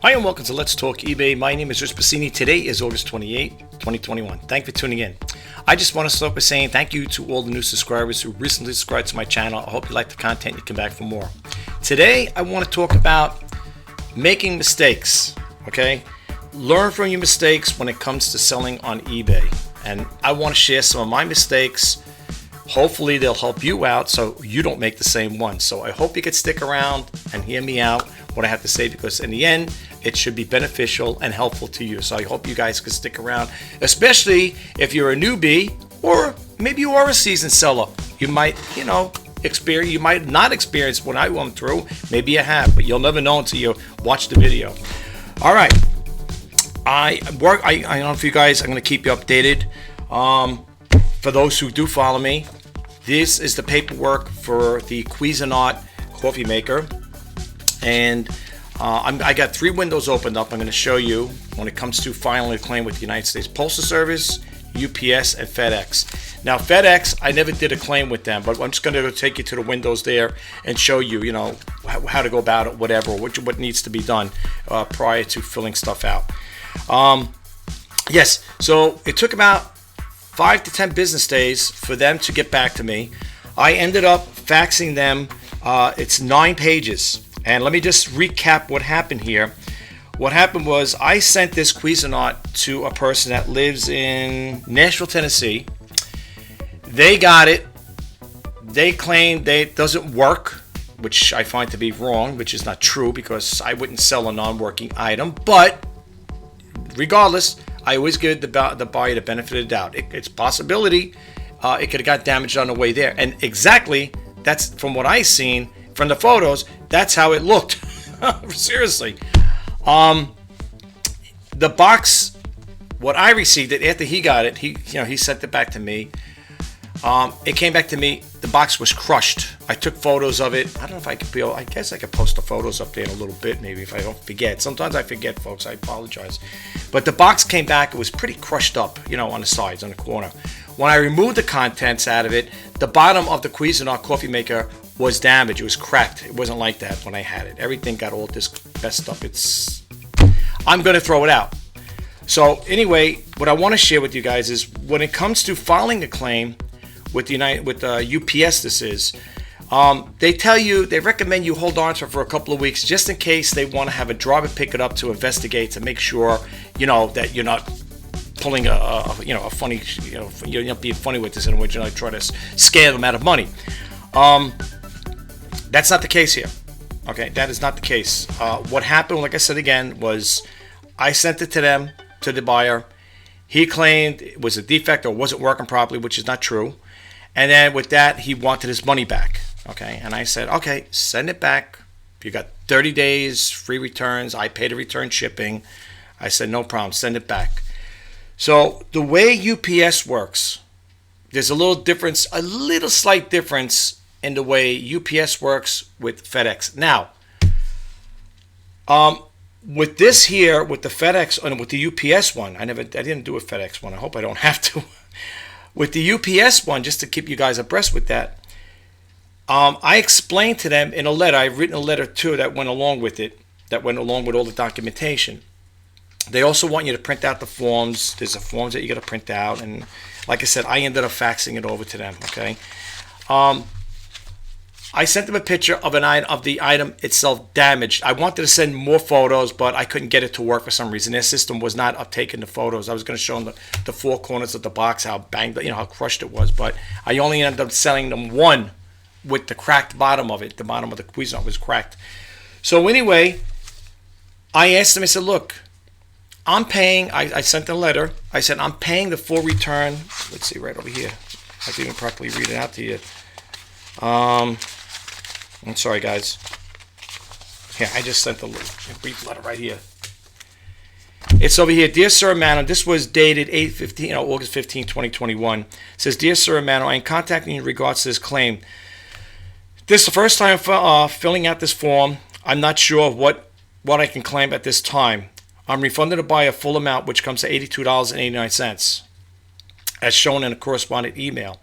Hi and welcome to Let's Talk eBay. My name is Rich Pasini. Today is August 28, 2021. Thank you for tuning in. I just want to start by saying thank you to all the new subscribers who recently subscribed to my channel. I hope you like the content. You come back for more. Today, I want to talk about making mistakes, okay? Learn from your mistakes when it comes to selling on eBay. And I want to share some of my mistakes. Hopefully, they'll help you out so you don't make the same one. So I hope you could stick around and hear me out, what I have to say, because in the end, it should be beneficial and helpful to you. So I hope you guys can stick around, especially if you're a newbie or maybe you are a seasoned seller. You might, experience, you might not experience what I went through. Maybe you have, but you'll never know until you watch the video. All right. I don't know if you guys, I'm going to keep you updated. For those who do follow me, this is the paperwork for the Cuisinart coffee maker. And I got 3 windows opened up. I'm going to show you when it comes to filing a claim with the United States Postal Service, UPS, and FedEx. Now, FedEx, I never did a claim with them, but I'm just going to take you to the windows there and show you, how to go about it, whatever, what needs to be done prior to filling stuff out. Yes, so it took about 5 to 10 business days for them to get back to me. I ended up faxing them. It's 9 pages. And let me just recap what happened here. What happened was I sent this Cuisinart to a person that lives in Nashville, Tennessee. They got it. They claimed it doesn't work, which I find to be wrong, which is not true because I wouldn't sell a non-working item. But regardless, I always give the buyer the benefit of the doubt. It's a possibility it could have got damaged on the way there. And exactly, that's from what I seen from the photos, that's how it looked. Seriously. The box, what I received it after he got it, he sent it back to me. It came back to me, the box was crushed. I took photos of it. I don't know if I could I guess I could post the photos up there in a little bit, maybe, if I don't forget. Sometimes I forget, folks, I apologize. But the box came back, it was pretty crushed up, on the sides, on the corner. When I removed the contents out of it, the bottom of the Cuisinart coffee maker was damaged. It was cracked. It wasn't like that when I had it. Everything got all this messed up. I'm going to throw it out. So anyway, what I want to share with you guys is when it comes to filing a claim with UPS, this is, they recommend you hold on to it for a couple of weeks just in case they want to have a driver pick it up to investigate to make sure, that you're not pulling a funny, you're not being funny with this in which you try to scare them out of money. That's not the case here. Okay, that is not the case. What happened, like I said again, was I sent it to them, to the buyer. He claimed it was a defect or wasn't working properly, which is not true. And then with that, he wanted his money back. Okay, and I said, okay, send it back. You got 30 days, free returns. I paid the return shipping. I said, no problem, send it back. So the way UPS works, there's a little slight difference in the way UPS works with FedEx. Now, with this here, with the FedEx and with the UPS one, I didn't do a FedEx one. I hope I don't have to. With the UPS one, just to keep you guys abreast with that, I explained to them in a letter. I've written a letter too that went along with it, that went along with all the documentation. They also want you to print out the forms. There's the forms that you got to print out, and like I said, I ended up faxing it over to them. Okay. I sent them a picture of the item itself damaged. I wanted to send more photos, but I couldn't get it to work for some reason. Their system was not uptaking the photos. I was going to show them the 4 corners of the box, how banged, how crushed it was. But I only ended up selling them one with the cracked bottom of it. The bottom of the Cuisinart was cracked. So anyway, I asked them. I said, "Look, I'm paying." I sent a letter. I said, "I'm paying the full return." Let's see, right over here. I can even properly read it out to you. I'm sorry, guys. Here, I just sent a brief letter right here. It's over here. Dear Sir Mano, this was dated August 15, 2021. It says, Dear Sir Mano, I am contacting you in regards to this claim. This is the first time filling out this form. I'm not sure of what I can claim at this time. I'm refunded to buy a full amount, which comes to $82.89, as shown in a correspondent email.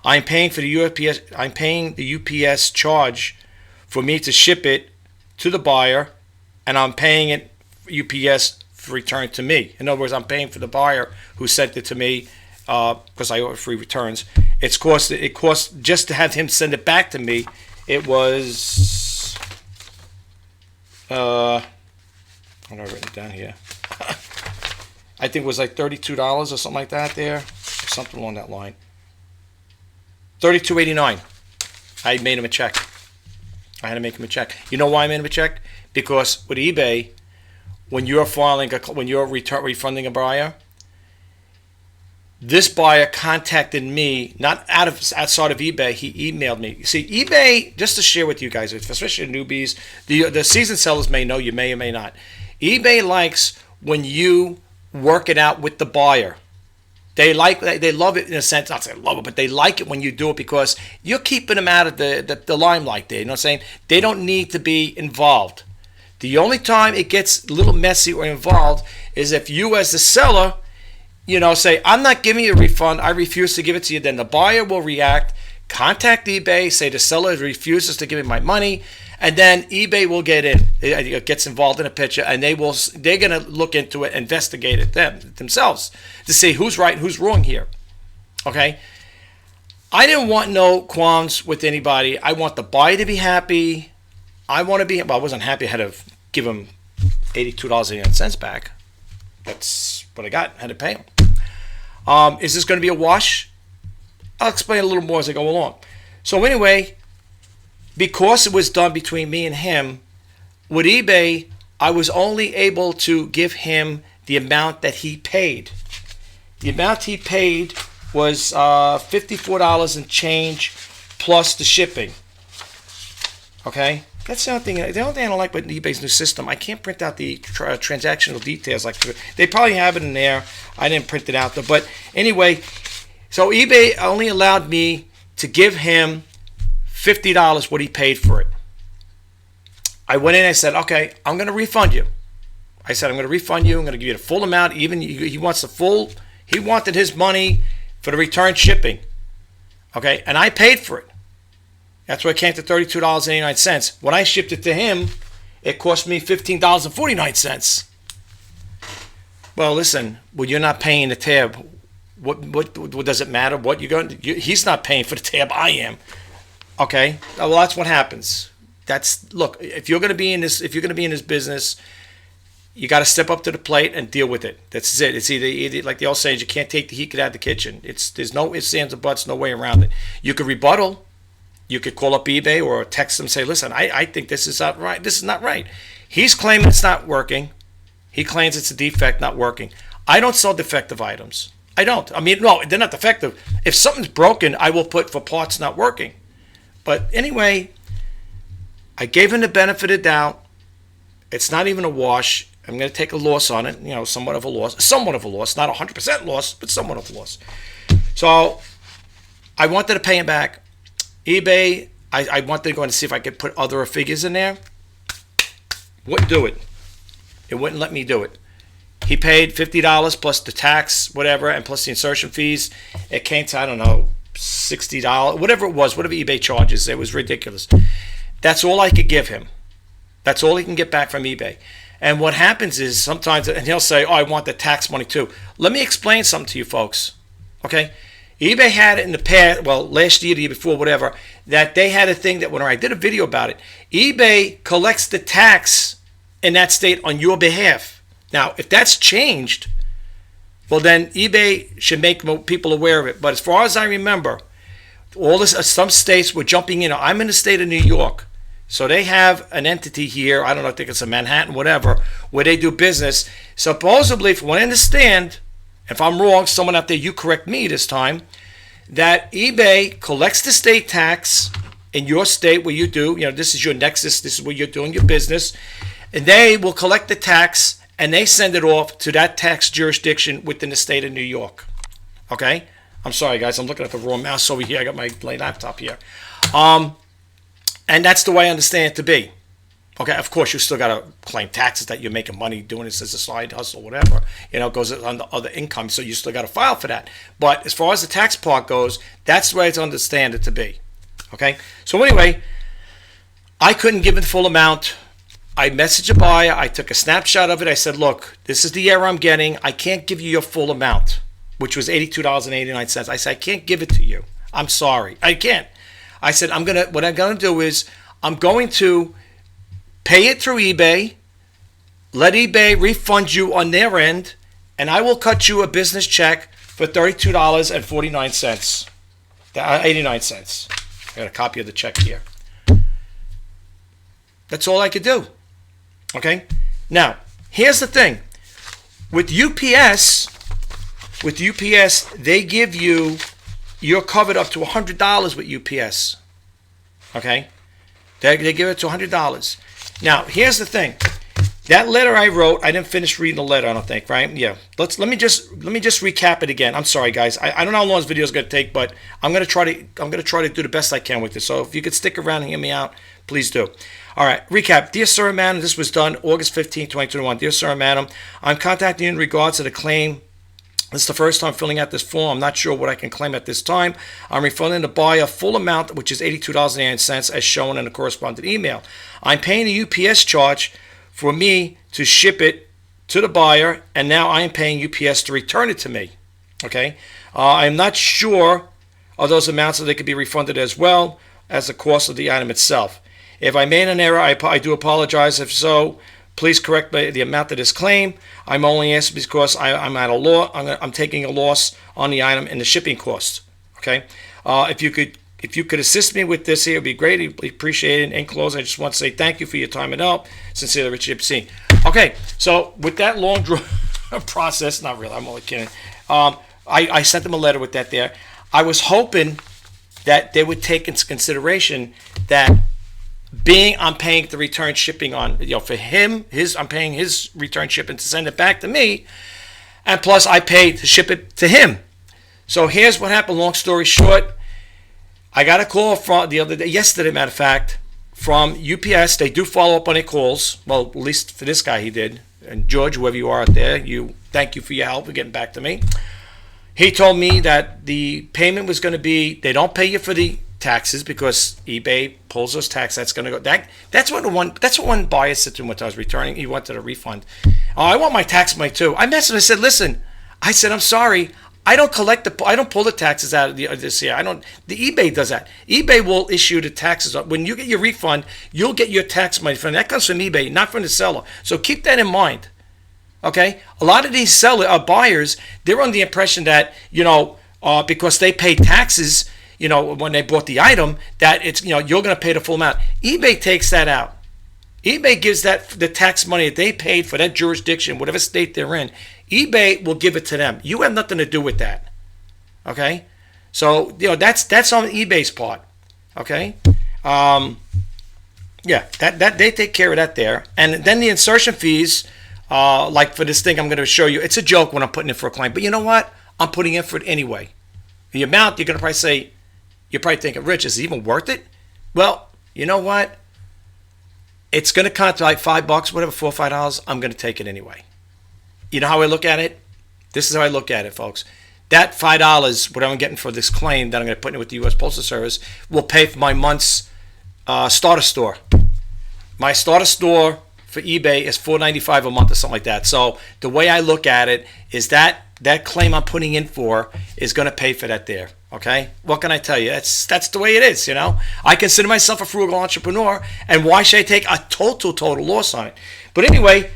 I'm paying the UPS charge for me to ship it to the buyer, and I'm paying it UPS returned to me. In other words, I'm paying for the buyer who sent it to me because I offer free returns. It cost just to have him send it back to me. It was I'm gonna write it down here. I think it was like $32 or something like that there, something along that line. $32.89. I made him a check. I had to make him a check. You know why I made him a check? Because with eBay, when you're refunding a buyer, this buyer contacted me, not outside of eBay. He emailed me. You see, eBay, just to share with you guys, especially newbies, the seasoned sellers may know, you may or may not. eBay likes when you work it out with the buyer. They love it in a sense, not say love it, but they like it when you do it because you're keeping them out of the limelight there. You know what I'm saying? They don't need to be involved. The only time it gets a little messy or involved is if you as the seller, say, I'm not giving you a refund, I refuse to give it to you. Then the buyer will react, contact eBay, say the seller refuses to give me my money, and then eBay will get in. It gets involved in a picture, and they're going to look into it, investigate it themselves to see who's right and who's wrong here. Okay? I didn't want no qualms with anybody. I want the buyer to be happy. I wasn't happy. I had to give him $82.89 back. That's what I got. I had to pay him. Is this going to be a wash? I'll explain a little more as I go along. So anyway, because it was done between me and him, with eBay, I was only able to give him the amount that he paid. The amount he paid was $54 and change plus the shipping. Okay? That's the only thing I don't like about eBay's new system. I can't print out the transactional details. Like they probably have it in there. I didn't print it out though. But anyway, so eBay only allowed me to give him $50 what he paid for it. I went in and I said, okay, I'm going to refund you. I said, I'm going to refund you. I'm going to give you the full amount. Even he wanted his money for the return shipping. Okay, and I paid for it. That's why it came to $32.89. When I shipped it to him, it cost me $15.49. Well, listen, when you're not paying the tab, what does it matter? What you're going to? He's not paying for the tab. I am. Okay. Well, that's what happens. Look. If you're going to be in this business, you got to step up to the plate and deal with it. That's it. It's either like the old saying, you can't take the heat out of the kitchen. There's no ifs, ands, or buts, no way around it. You could rebuttal. You could call up eBay or text them and say, listen, I think this is not right. This is not right. He's claiming it's not working. He claims it's a defect, not working. I don't sell defective items. I don't. I mean, no, they're not defective. If something's broken, I will put for parts not working. But anyway, I gave him the benefit of doubt. It's not even a wash. I'm going to take a loss on it, somewhat of a loss. Not 100% loss, but somewhat of a loss. So I wanted to pay him back. eBay, I wanted to go and see if I could put other figures in there. Wouldn't do it. It wouldn't let me do it. He paid $50 plus the tax, whatever, and plus the insertion fees. It came to, I don't know, $60, whatever it was, whatever eBay charges. It was ridiculous. That's all I could give him. That's all he can get back from eBay. And what happens is sometimes, and he'll say, oh, I want the tax money too. Let me explain something to you folks. Okay? eBay had it in the past, well, last year, the year before, whatever, that they had a thing that when I did a video about it, eBay collects the tax in that state on your behalf. Now, if that's changed, well, then eBay should make people aware of it. But as far as I remember, some states were jumping in. I'm in the state of New York. So they have an entity here, I don't know, I think it's in Manhattan, whatever, where they do business. Supposedly, from what I understand, if I'm wrong, someone out there, you correct me this time, that eBay collects the state tax in your state where you do, this is your nexus, this is where you're doing your business, and they will collect the tax and they send it off to that tax jurisdiction within the state of New York. Okay? I'm sorry, guys, I'm looking at the wrong mouse over here. I got my laptop here. And that's the way I understand it to be. Okay, of course, you still got to claim taxes that you're making money doing this as a side hustle, whatever. It goes on the other income, so you still got to file for that. But as far as the tax part goes, that's the way I understand it to be. Okay, so anyway, I couldn't give it the full amount. I messaged a buyer. I took a snapshot of it. I said, look, this is the error I'm getting. I can't give you your full amount, which was $82.89. I said, I can't give it to you. I'm sorry. I can't. I said, what I'm going to do is I'm going to pay it through eBay, let eBay refund you on their end, and I will cut you a business check for $32.49. 89 cents. I got a copy of the check here. That's all I could do. Okay? Now, here's the thing. With UPS, they give you, you're covered up to $100 with UPS. Okay? They give it to $100. Now, here's the thing. That letter I wrote, I didn't finish reading the letter, I don't think, right? Yeah. Let me just recap it again. I'm sorry, guys. I don't know how long this video is going to take, but I'm going to try to do the best I can with this. So if you could stick around and hear me out, please do. All right. Recap. Dear Sir and Madam, this was done August 15, 2021. Dear Sir and Madam, I'm contacting you in regards to the claim. This is the first time filling out this form. I'm not sure what I can claim at this time. I'm refunding the buyer full amount, which is $82.09, as shown in the corresponding email. I'm paying the UPS charge for me to ship it to the buyer, and now I am paying UPS to return it to me. Okay? I'm not sure of those amounts, so they could be refunded as well as the cost of the item itself. If I made an error, I do apologize. If so, please correct the amount that is claimed. I'm only asking because I'm at a loss. I'm taking a loss on the item and the shipping cost. Okay? If you could assist me with this here, it would be greatly appreciated. In closing, I just want to say thank you for your time and help. Sincerely, Richard Pasini. Okay, so with that long process, not really, I'm only kidding. I sent them a letter with that there. I was hoping that they would take into consideration that I'm paying the return shipping on, for him, I'm paying his return shipping to send it back to me, and plus I paid to ship it to him. So here's what happened. Long story short, I got a call from yesterday, matter of fact, from UPS. They do follow up on their calls. Well, at least for this guy, he did. And George, whoever you are out there, thank you for your help in getting back to me. He told me that the payment was going to be, they don't pay you for the taxes because eBay pulls those taxes. That's going to go. That's what one buyer said to him when I was returning. He wanted a refund. Oh, I want my tax money too. I messaged him. I said, listen. I said, I'm sorry. I don't pull the taxes out of this year. The eBay does that. eBay will issue the taxes. When you get your refund, you'll get your tax money from that comes from eBay, not from the seller. So keep that in mind. Okay? A lot of these buyers, they're under the impression that, because they pay taxes, when they bought the item, that it's, you're going to pay the full amount. eBay takes that out. eBay gives the tax money that they paid for that jurisdiction, whatever state they're in. eBay will give it to them. You have nothing to do with that. Okay? So, that's on eBay's part. Okay? Yeah, that they take care of that there. And then the insertion fees, like for this thing I'm going to show you, it's a joke when I'm putting it for a claim. But you know what? I'm putting in for it anyway. The amount, you're going to probably say, you're probably thinking, Rich, is it even worth it? Well, you know what? It's going to come to like $5, whatever, $4 or $5. I'm going to take it anyway. You know how I look at it? This is how I look at it, folks. That $5, what I'm getting for this claim that I'm going to put in with the U.S. Postal Service, will pay for my month's starter store. My starter store for eBay is $4.95 a month or something like that. So the way I look at it is that claim I'm putting in for is going to pay for that there. Okay? What can I tell you? That's the way it is, I consider myself a frugal entrepreneur, and why should I take a total loss on it? But anyway,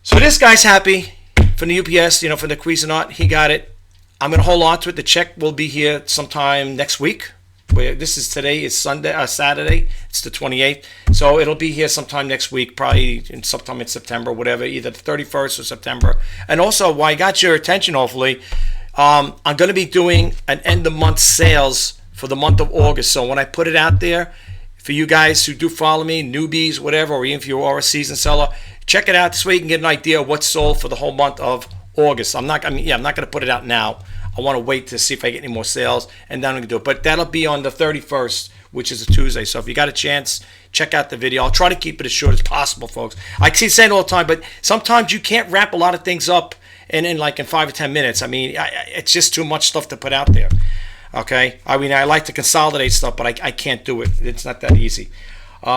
so this guy's happy from the UPS, from the Cuisinart. He got it. I'm going to hold on to it. The check will be here sometime next week. Today is Saturday. It's the 28th. So it'll be here sometime next week, probably sometime in September, whatever, either the 31st or September. And also, while I got your attention, hopefully, I'm going to be doing an end-of-month sales for the month of August. So when I put it out there, for you guys who do follow me, newbies, whatever, or even if you are a seasoned seller, check it out. This way you can get an idea of what's sold for the whole month of August. I'm not going to put it out now. I want to wait to see if I get any more sales, and then I'm going to do it. But that'll be on the 31st, which is a Tuesday. So if you got a chance, check out the video. I'll try to keep it as short as possible, folks. I keep saying it all the time, but sometimes you can't wrap a lot of things up in 5 or 10 minutes. I mean, it's just too much stuff to put out there. Okay? I mean, I like to consolidate stuff, but I can't do it. It's not that easy.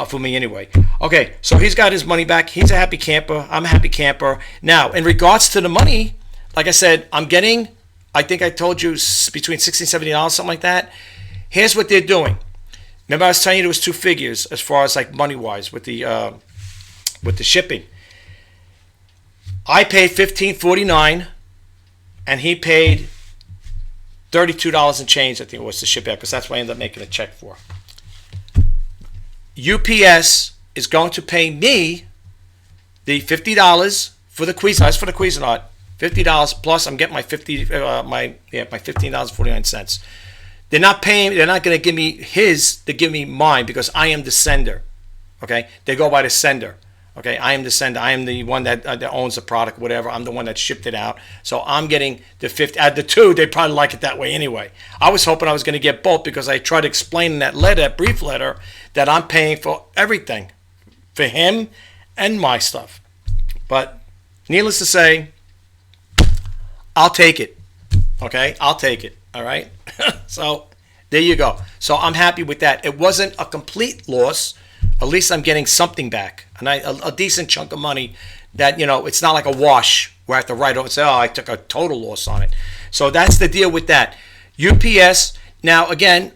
for me anyway. Okay, so he's got his money back. He's a happy camper. I'm a happy camper. Now, in regards to the money, like I said, I'm getting, I think I told you, between $60 and $70, something like that. Here's what they're doing. Remember I was telling you there was two figures as far as like money-wise with the shipping. I paid $15.49, and he paid $32 and change, I think it was, to ship out, because that's what I ended up making a check for. UPS is going to pay me the $50 for the Cuisinart. That's for the Cuisinart. $50 plus I'm getting my $15.49. They're not paying. They're not going to give me his. They give me mine because I am the sender. Okay, they go by the sender. Okay, I am the sender. I am the one that owns the product, whatever. I'm the one that shipped it out. So I'm getting the 50. At the two, they probably like it that way anyway. I was hoping I was going to get both because I tried to explain in that letter, that brief letter, that I'm paying for everything, for him and my stuff. But needless to say, I'll take it. Okay, I'll take it. All right. So there you go. So I'm happy with that. It wasn't a complete loss. At least I'm getting something back, and a decent chunk of money that, you know, it's not like a wash where I have to write over and say, oh, I took a total loss on it. So that's the deal with that. UPS, now again,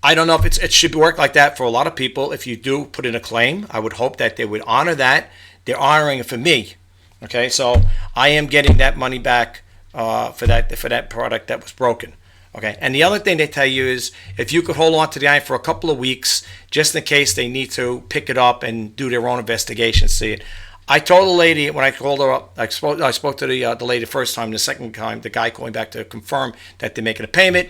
I don't know if it should work like that for a lot of people. If you do put in a claim, I would hope that they would honor that. They're honoring it for me. Okay, so I am getting that money back for that product that was broken. Okay, and the other thing they tell you is if you could hold on to the item for a couple of weeks, just in case they need to pick it up and do their own investigation, see it. I told the lady when I called her up, I spoke to the lady the first time. The second time, the guy calling back to confirm that they're making a payment.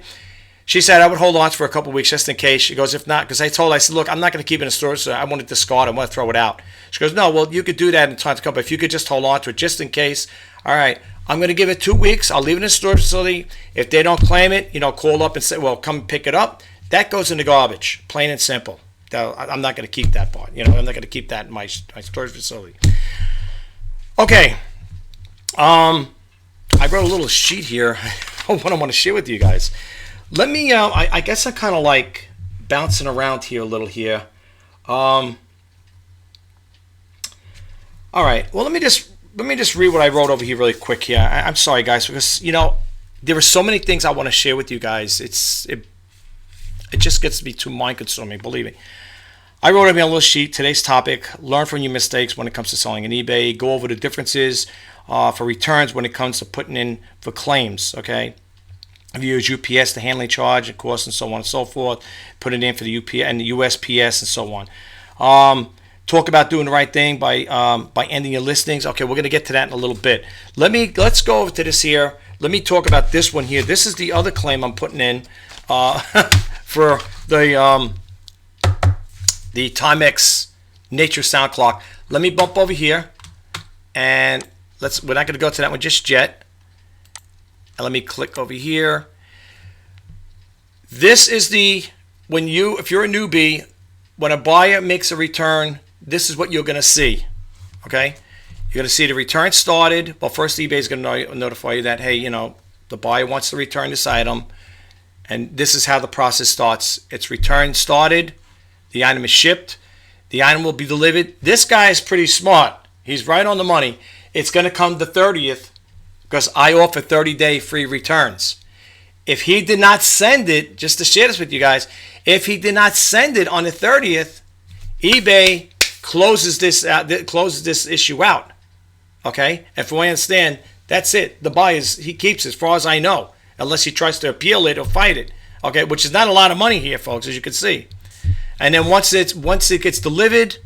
She said I would hold on for a couple of weeks just in case. She goes, if not, because I told her, I said, look, I'm not going to keep it in storage, so I want to discard it. I want to throw it out. She goes, no, well, you could do that in time to come, but if you could just hold on to it just in case. All right, I'm going to give it 2 weeks. I'll leave it in a storage facility. If they don't claim it, call up and say, well, come pick it up. That goes in the garbage, plain and simple. I'm not going to keep that part. I'm not going to keep that in my storage facility. Okay. I wrote a little sheet here. What I want to share with you guys. Let me, I guess I'm kind of like bouncing around here a little here. All right. Well, let me just read what I wrote over here really quick here. I'm sorry, guys, because, there are so many things I want to share with you guys. It just gets to be too mind-consuming, believe me. I wrote over here a little sheet. Today's topic, learn from your mistakes when it comes to selling on eBay. Go over the differences for returns when it comes to putting in for claims, okay? If you use UPS, the handling charge, of course, and so on and so forth. Put it in for the UPS and the USPS and so on. Talk about doing the right thing by ending your listings. Okay, we're going to get to that in a little bit. Let's go over to this here. Let me talk about this one here. This is the other claim I'm putting in for the Timex Nature Sound Clock. Let me bump over here, and we're not going to go to that one just yet. And let me click over here. This is if you're a newbie, when a buyer makes a return, this is what you're going to see. Okay, you're going to see the return started. Well, first eBay is going to notify you that, hey, the buyer wants to return this item, and this is how the process starts. It's return started. The item is shipped. The item will be delivered. This guy is pretty smart. He's right on the money. It's going to come the 30th. Because I offer 30-day free returns. If he did not send it, just to share this with you guys, if he did not send it on the 30th, eBay closes this issue out. Okay? And from what I understand, that's it. The buyer he keeps it, as far as I know, unless he tries to appeal it or fight it. Okay, which is not a lot of money here, folks, as you can see. And then once it gets delivered,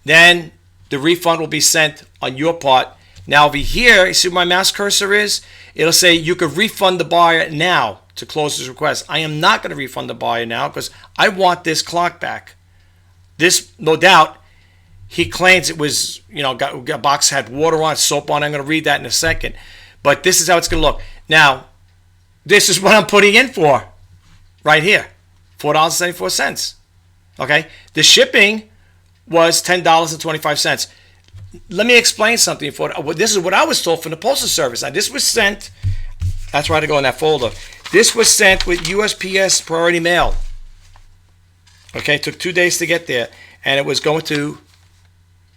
then the refund will be sent on your part. Now over here, you see where my mouse cursor is? It'll say you could refund the buyer now to close this request. I am not going to refund the buyer now because I want this clock back. This, no doubt, he claims it was, a box had water on it, soap on it. I'm going to read that in a second. But this is how it's going to look. Now, this is what I'm putting in for right here, $4.74. Okay? The shipping was $10.25. Let me explain something. This is what I was told from the Postal Service. Now, this was sent. That's why I had to go in that folder. This was sent with USPS priority mail. Okay, it took 2 days to get there, and it was going to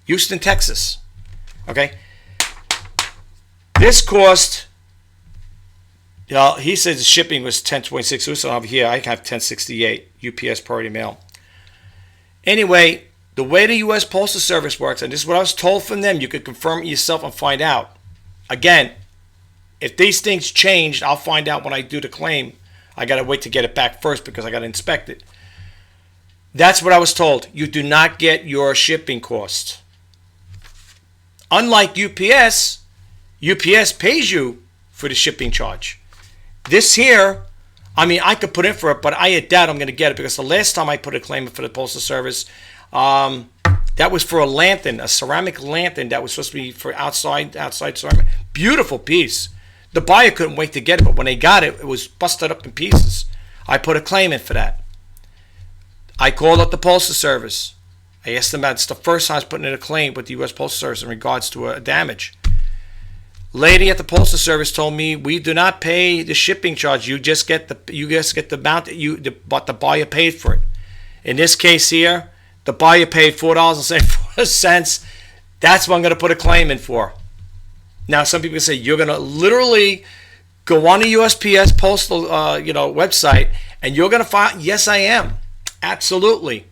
Houston, Texas. Okay, this cost. He said the shipping was 10.26. So over here, I have 10.68 UPS priority mail. Anyway, the way the U.S. Postal Service works, and this is what I was told from them, you could confirm it yourself and find out. Again, if these things changed, I'll find out when I do the claim. I got to wait to get it back first because I got to inspect it. That's what I was told. You do not get your shipping costs. Unlike UPS, UPS pays you for the shipping charge. This here, I mean, I could put in for it, but I doubt I'm going to get it because the last time I put a claim in for the Postal Service, that was for a lantern, a ceramic lantern that was supposed to be for outside ceramic. Beautiful piece. The buyer couldn't wait to get it, but when they got it, it was busted up in pieces. I put a claim in for that. I called up the Postal Service. I asked them about it's the first time I was putting in a claim with the U.S. Postal Service in regards to a damage. Lady at the Postal Service told me we do not pay the shipping charge. You just get the amount that what the buyer paid for it. In this case here, the buyer paid $4.74. That's what I'm going to put a claim in for. Now, some people say you're going to literally go on the USPS postal website and you're going to file. Yes, I am. Absolutely.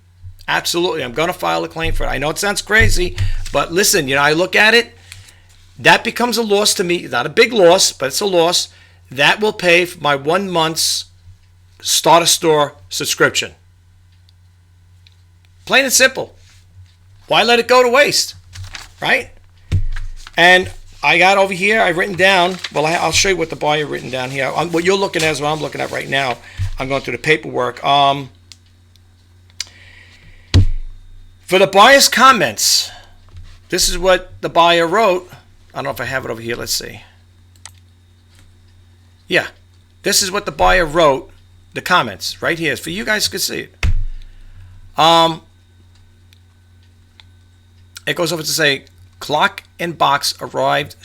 Absolutely. I'm going to file a claim for it. I know it sounds crazy, but listen, I look at it. That becomes a loss to me. Not a big loss, but it's a loss. That will pay for my 1 month's Start a Store subscription. Plain and simple. Why let it go to waste? Right? And I got over here, I've written down, well, I'll show you what the buyer written down here. What you're looking at is what I'm looking at right now. I'm going through the paperwork. For the buyer's comments, this is what the buyer wrote. I don't know if I have it over here. Let's see. Yeah. This is what the buyer wrote. The comments right here. For you guys to see it. It goes over to say, clock and box arrived,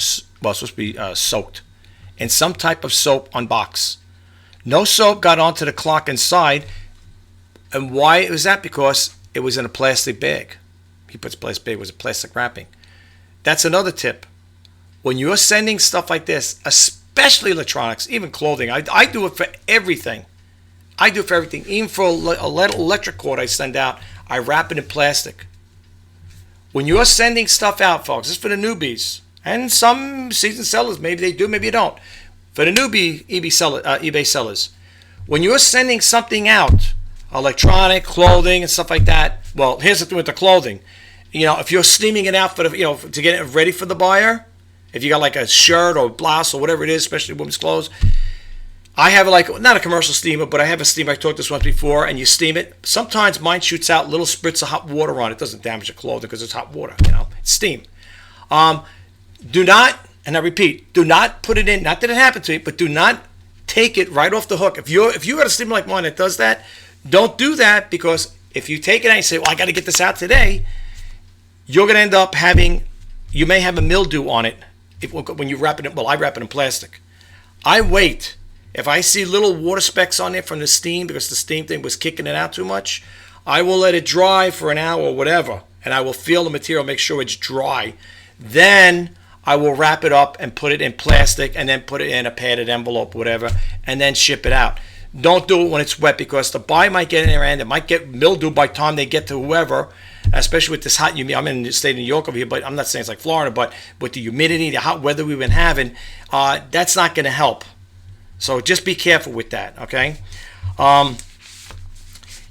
well, it's supposed to be soaked in some type of soap on box. No soap got onto the clock inside. And why was that? Because it was in a plastic bag. He puts plastic bag, it was a plastic wrapping. That's another tip. When you're sending stuff like this, especially electronics, even clothing, I do it for everything. I do it for everything. Even for electric cord I send out, I wrap it in plastic. When you're sending stuff out, folks, this is for the newbies. And some seasoned sellers, maybe they do, maybe you don't. For the newbie eBay sellers, when you're sending something out, electronic, clothing, and stuff like that, well, here's the thing with the clothing. If you're steaming it out for the, to get it ready for the buyer, if you got like a shirt or blouse or whatever it is, especially women's clothes, I have not a commercial steamer, but I have a steamer. I talked this once before, and you steam it. Sometimes mine shoots out little spritz of hot water on it. It doesn't damage the clothing because it's hot water, it's steam. Do not, and I repeat, do not put it in, not that it happened to me, but do not take it right off the hook. If you got a steamer like mine that does that, don't do that, because if you take it out and you say, well, I got to get this out today, you're going to end up you may have a mildew on it when you wrap it in. Well, I wrap it in plastic. I wait. If I see little water specks on it from the steam, because the steam thing was kicking it out too much, I will let it dry for an hour or whatever, and I will feel the material, make sure it's dry. Then I will wrap it up and put it in plastic, and then put it in a padded envelope or whatever, and then ship it out. Don't do it when it's wet, because the buyer might get in there and it might get mildew by the time they get to whoever, especially with this hot humidity. I'm in the state of New York over here, but I'm not saying it's like Florida, but with the humidity, the hot weather we've been having, that's not going to help. So just be careful with that, okay?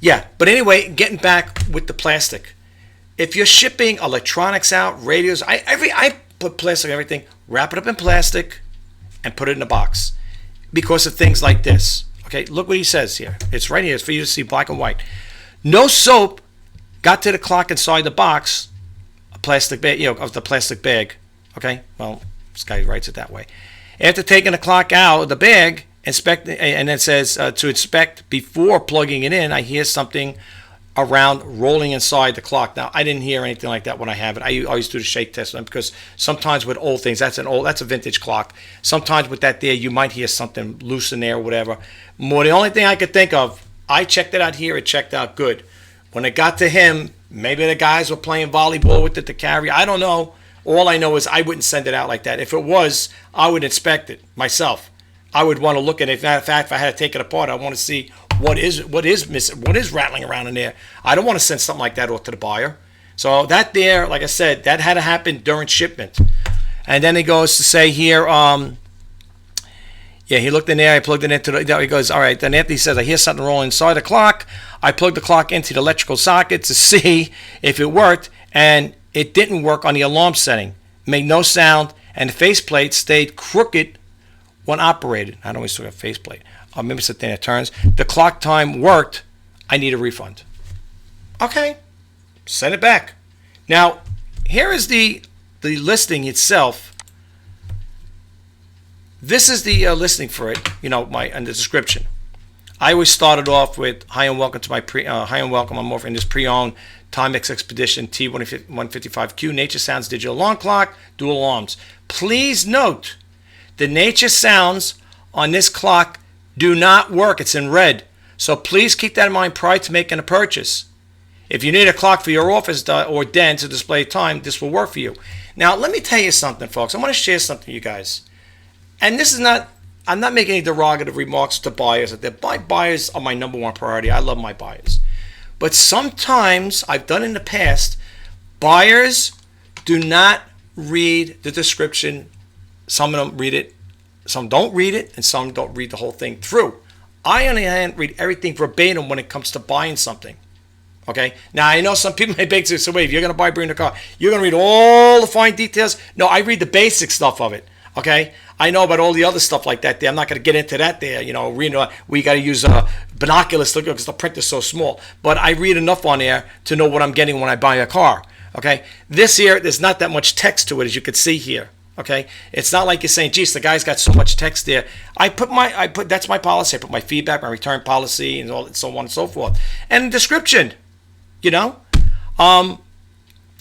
Yeah, but anyway, getting back with the plastic. If you're shipping electronics out, radios, I put plastic on everything, wrap it up in plastic, and put it in a box. Because of things like this. Okay, look what he says here. It's right here. It's for you to see black and white. No soap got to the clock inside the box, a plastic bag, of the plastic bag. Okay, well, this guy writes it that way. After taking the clock out of the bag, inspect, and it says to inspect before plugging it in, I hear something around rolling inside the clock. Now, I didn't hear anything like that when I have it. I always do the shake test on it, because sometimes with old things, that's a vintage clock. Sometimes with that there, you might hear something loose in there or whatever. The only thing I could think of, I checked it out here, it checked out good. When it got to him, maybe the guys were playing volleyball with it to carry. I don't know. All I know is I wouldn't send it out like that. If it was, I would inspect it myself. I would want to look at it. As a matter of fact, if I had to take it apart, I want to see what is missing, what is rattling around in there. I don't want to send something like that off to the buyer. So that there, like I said, that had to happen during shipment. And then he goes to say here, yeah, he looked in there. I plugged it into the. He goes, all right. Then Anthony says, I hear something rolling inside the clock. I plugged the clock into the electrical socket to see if it worked, and it didn't work on the alarm setting. Made no sound, and the faceplate stayed crooked when operated. I don't always talk about faceplate. Maybe it's the thing that turns. The clock time worked. I need a refund. Okay, send it back. Now, here is the listing itself. This is the listing for it. You know, and the description. I always started off with hi and welcome to my hi and welcome. I'm offering this pre-owned Timex Expedition T155Q Nature Sounds digital alarm clock, dual alarms. Please note, the Nature Sounds on this clock do not work. It's in red. So please keep that in mind prior to making a purchase. If you need a clock for your office or den to display time, this will work for you. Now, let me tell you something, folks. I want to share something with you guys. And this is not, I'm not making any derogative remarks to buyers. My buyers are my number one priority. I love my buyers. But sometimes, I've done in the past, buyers do not read the description. Some of them read it, some don't read it, and some don't read the whole thing through. I, on the other hand, read everything verbatim when it comes to buying something. Okay? Now, I know some people may beg to say, wait, if you're going to bring the car, you're going to read all the fine details? No, I read the basic stuff of it. Okay? I know about all the other stuff like that there. I'm not going to get into that there. You know, we got to use binoculars to look because the print is so small. But I read enough on there to know what I'm getting when I buy a car. Okay? This here, there's not that much text to it, as you can see here. Okay? It's not like you're saying, geez, the guy's got so much text there. That's my policy. I put my feedback, my return policy, and all, so on and so forth. And description, you know?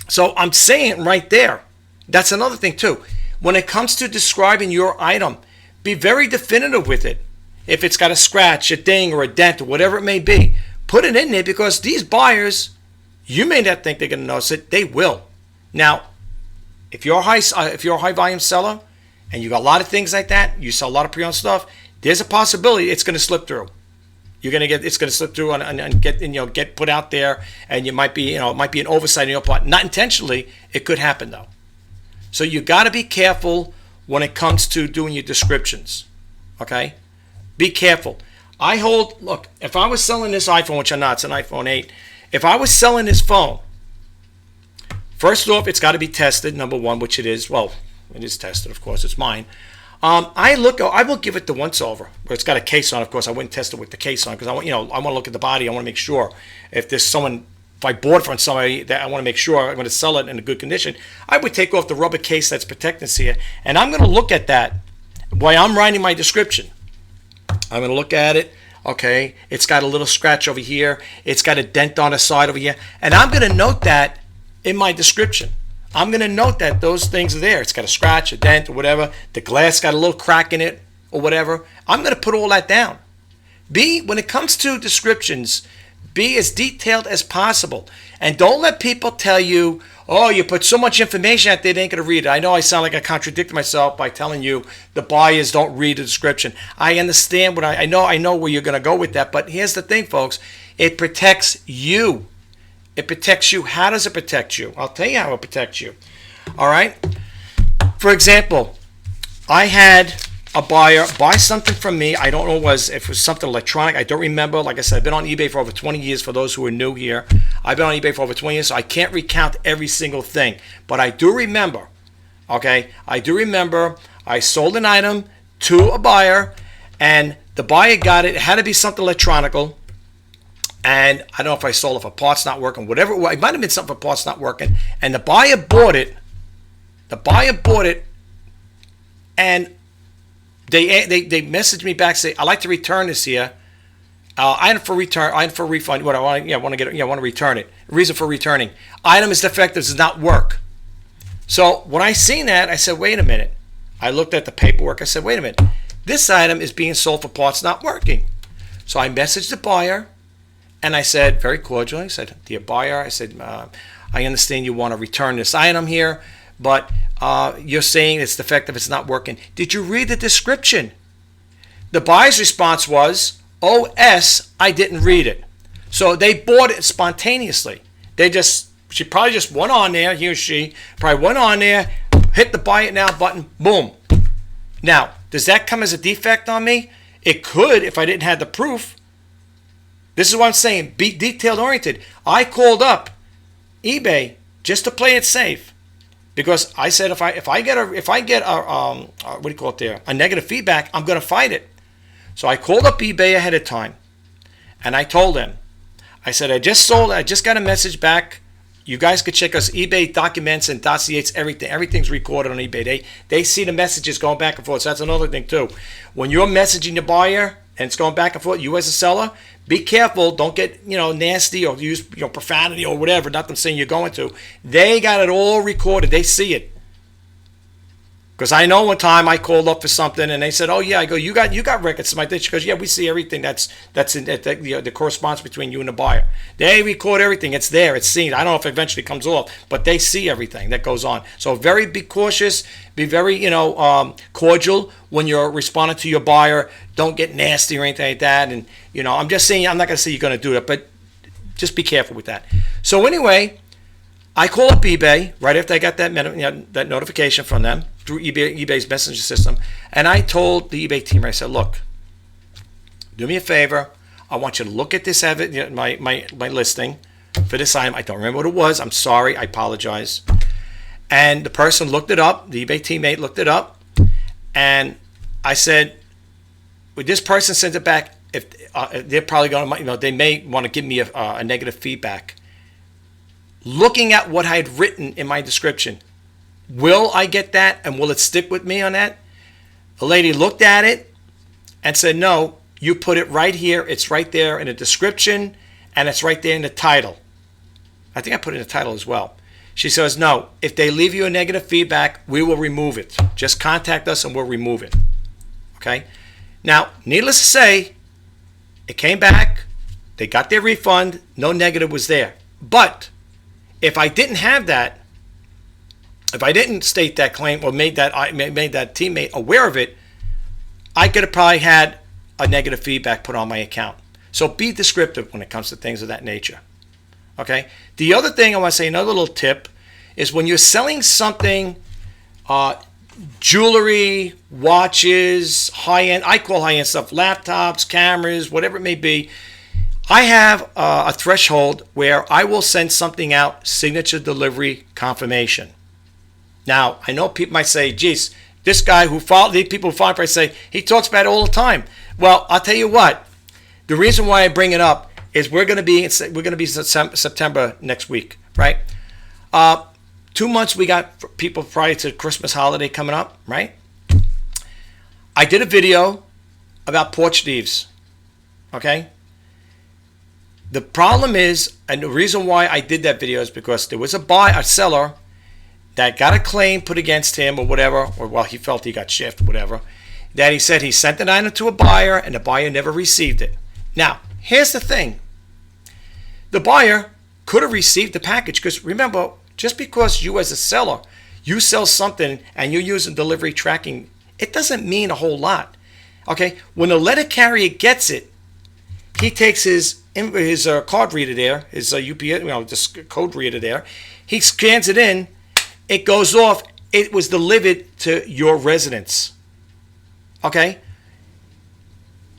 So I'm saying right there, that's another thing too. When it comes to describing your item, be very definitive with it. If it's got a scratch, a ding, or a dent, or whatever it may be, put it in there because these buyers, you may not think they're going to notice it. They will. Now, if you're a high volume seller and you got a lot of things like that, you sell a lot of pre-owned stuff, there's a possibility it's going to slip through. It's going to slip through and get put out there, and it might be an oversight in your part. Not intentionally, it could happen though. So you got to be careful when it comes to doing your descriptions. Okay? Be careful. Look, if I was selling this iPhone, which I'm not, it's an iPhone 8. If I was selling this phone, first off, it's got to be tested, number one, which it is. Well, it is tested, of course, it's mine. I will give it the once over, where it's got a case on. Of course, I wouldn't test it with the case on because I want to look at the body. I want to make sure if I bought from somebody that I want to make sure I'm going to sell it in a good condition, I would take off the rubber case that's protecting this here, and I'm going to look at that while I'm writing my description. I'm going to look at it. Okay, it's got a little scratch over here. It's got a dent on the side over here, and I'm going to note that in my description. I'm going to note that those things are there. It's got a scratch, a dent, or whatever. The glass got a little crack in it, or whatever. I'm going to put all that down. When it comes to descriptions, be as detailed as possible. And don't let people tell you, oh, you put so much information out there, they ain't going to read it. I know I sound like I contradicted myself by telling you the buyers don't read the description. I understand what I know where you're going to go with that. But here's the thing, folks. It protects you. It protects you. How does it protect you? I'll tell you how it protects you. All right? For example, I had a buyer buy something from me. I don't know if it was something electronic. I don't remember. Like I said, I've been on eBay for over 20 years for those who are new here. I've been on eBay for over 20 years, so I can't recount every single thing. But I do remember, okay? I sold an item to a buyer, and the buyer got it. It had to be something electronical. And I don't know if I sold it for parts not working, whatever it was. It might have been something for parts not working. And the buyer bought it. And they messaged me back, say, I'd like to return this here. Item for refund. What I want to return it. Reason for returning. Item is defective, does not work. So when I seen that, I said, wait a minute. I looked at the paperwork. I said, wait a minute. This item is being sold for parts not working. So I messaged the buyer, And I said, very cordially, I said, dear buyer, I said, I understand you want to return this item here, but you're saying it's defective, it's not working. Did you read the description? The buyer's response was, OS, I didn't read it. So they bought it spontaneously. She probably just went on there, he or she probably went on there, hit the buy it now button, boom. Now, does that come as a defect on me? It could if I didn't have the proof. This is what I'm saying. Be detail oriented. I called up eBay just to play it safe, because I said if I get a what do you call it there, a negative feedback, I'm going to fight it. So I called up eBay ahead of time, and I told them, I said I just got a message back. You guys could check us eBay documents and dossiers, everything's recorded on eBay. They see the messages going back and forth. So that's another thing too. When you're messaging the buyer and it's going back and forth, you as a seller, be careful. Don't get nasty or use profanity or whatever. Not them saying you're going to. They got it all recorded. They see it. Because I know one time I called up for something and they said, "Oh yeah," I go, "You got records?" My She goes, "Yeah, we see everything that's in the correspondence between you and the buyer. They record everything. It's there. It's seen. I don't know if it eventually comes off, but they see everything that goes on. So be cautious. Be very cordial when you're responding to your buyer. Don't get nasty or anything like that. And I'm just saying, I'm not going to say you're going to do it, but just be careful with that. So anyway, I call up eBay right after I got that notification from them through eBay's messenger system, and I told the eBay team, I said, "Look, do me a favor. I want you to look at this my listing for this item. I don't remember what it was. I'm sorry. I apologize." And the person looked it up. The eBay teammate looked it up, and I said, "When this person sends it back, if they're probably going to, they may want to give me a negative feedback. Looking at what I had written in my description, will I get that, and will it stick with me on that?" A lady looked at it and said, "No, you put it right here. It's right there in the description, and it's right there in the title." I think I put it in the title as well. She says, "No, if they leave you a negative feedback, we will remove it. Just contact us and we'll remove it." Okay? Now, needless to say, it came back. They got their refund. No negative was there. But if I didn't have that, if I didn't state that claim or made that teammate aware of it, I could have probably had a negative feedback put on my account. So be descriptive when it comes to things of that nature. Okay? The other thing I want to say, another little tip, is when you're selling something, jewelry, watches, high-end, I call high-end stuff, laptops, cameras, whatever it may be, I have a threshold where I will send something out, signature delivery confirmation. Now, I know people might say, "Geez, this guy who follow the people who follow me say he talks about it all the time." Well, I'll tell you what. The reason why I bring it up is we're going to be September next week, right? 2 months we got people prior to Christmas holiday coming up, right? I did a video about porch thieves. Okay. The problem is, and the reason why I did that video is because there was a seller that got a claim put against him or whatever, or well, he felt he got shifted, whatever, that he said he sent an item to a buyer and the buyer never received it. Now, here's the thing. The buyer could have received the package, because remember, just because you as a seller, you sell something and you're using delivery tracking, it doesn't mean a whole lot. Okay? When the letter carrier gets it, he takes his card reader there, his UPS, this code reader there. He scans it in. It goes off. It was delivered to your residence. Okay?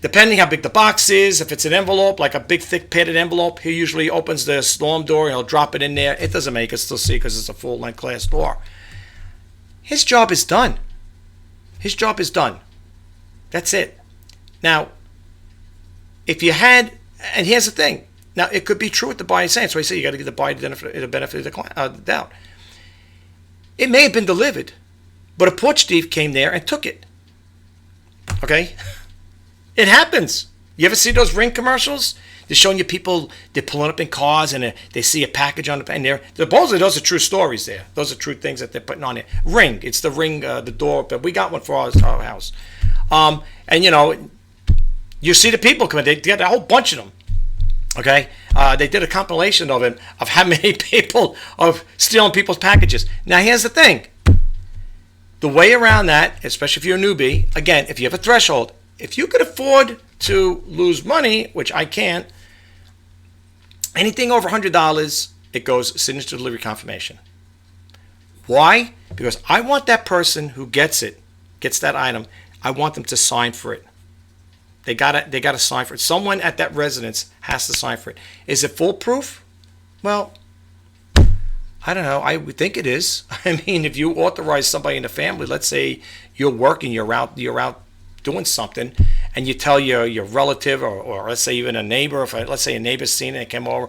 Depending how big the box is, if it's an envelope, like a big, thick, padded envelope, he usually opens the storm door and he'll drop it in there. It doesn't make it still see because it's a full-length glass door. His job is done. His job is done. That's it. Now, if you had, and here's the thing. Now, it could be true what the buyer is saying. So I say you got to give the buyer the benefit of the doubt. It may have been delivered, but a porch thief came there and took it. Okay? It happens. You ever see those Ring commercials? They're showing you people, they're pulling up in cars and they see a package on the, and supposedly those are true stories there. Those are true things that they're putting on there. Ring. It's the Ring, the door. But we got one for our house. And you see the people coming. They got a whole bunch of them. Okay, they did a compilation of it of how many people are stealing people's packages. Now here's the thing: the way around that, especially if you're a newbie, again, if you have a threshold, if you could afford to lose money, which I can't, anything over $100, it goes signature delivery confirmation. Why? Because I want that person who gets that item, I want them to sign for it. They gotta sign for it. Someone at that residence has to sign for it. Is it foolproof? Well, I don't know. I would think it is. I mean, if you authorize somebody in the family, let's say you're working, you're out doing something, and you tell your relative or let's say even a neighbor, let's say a neighbor's seen it and came over,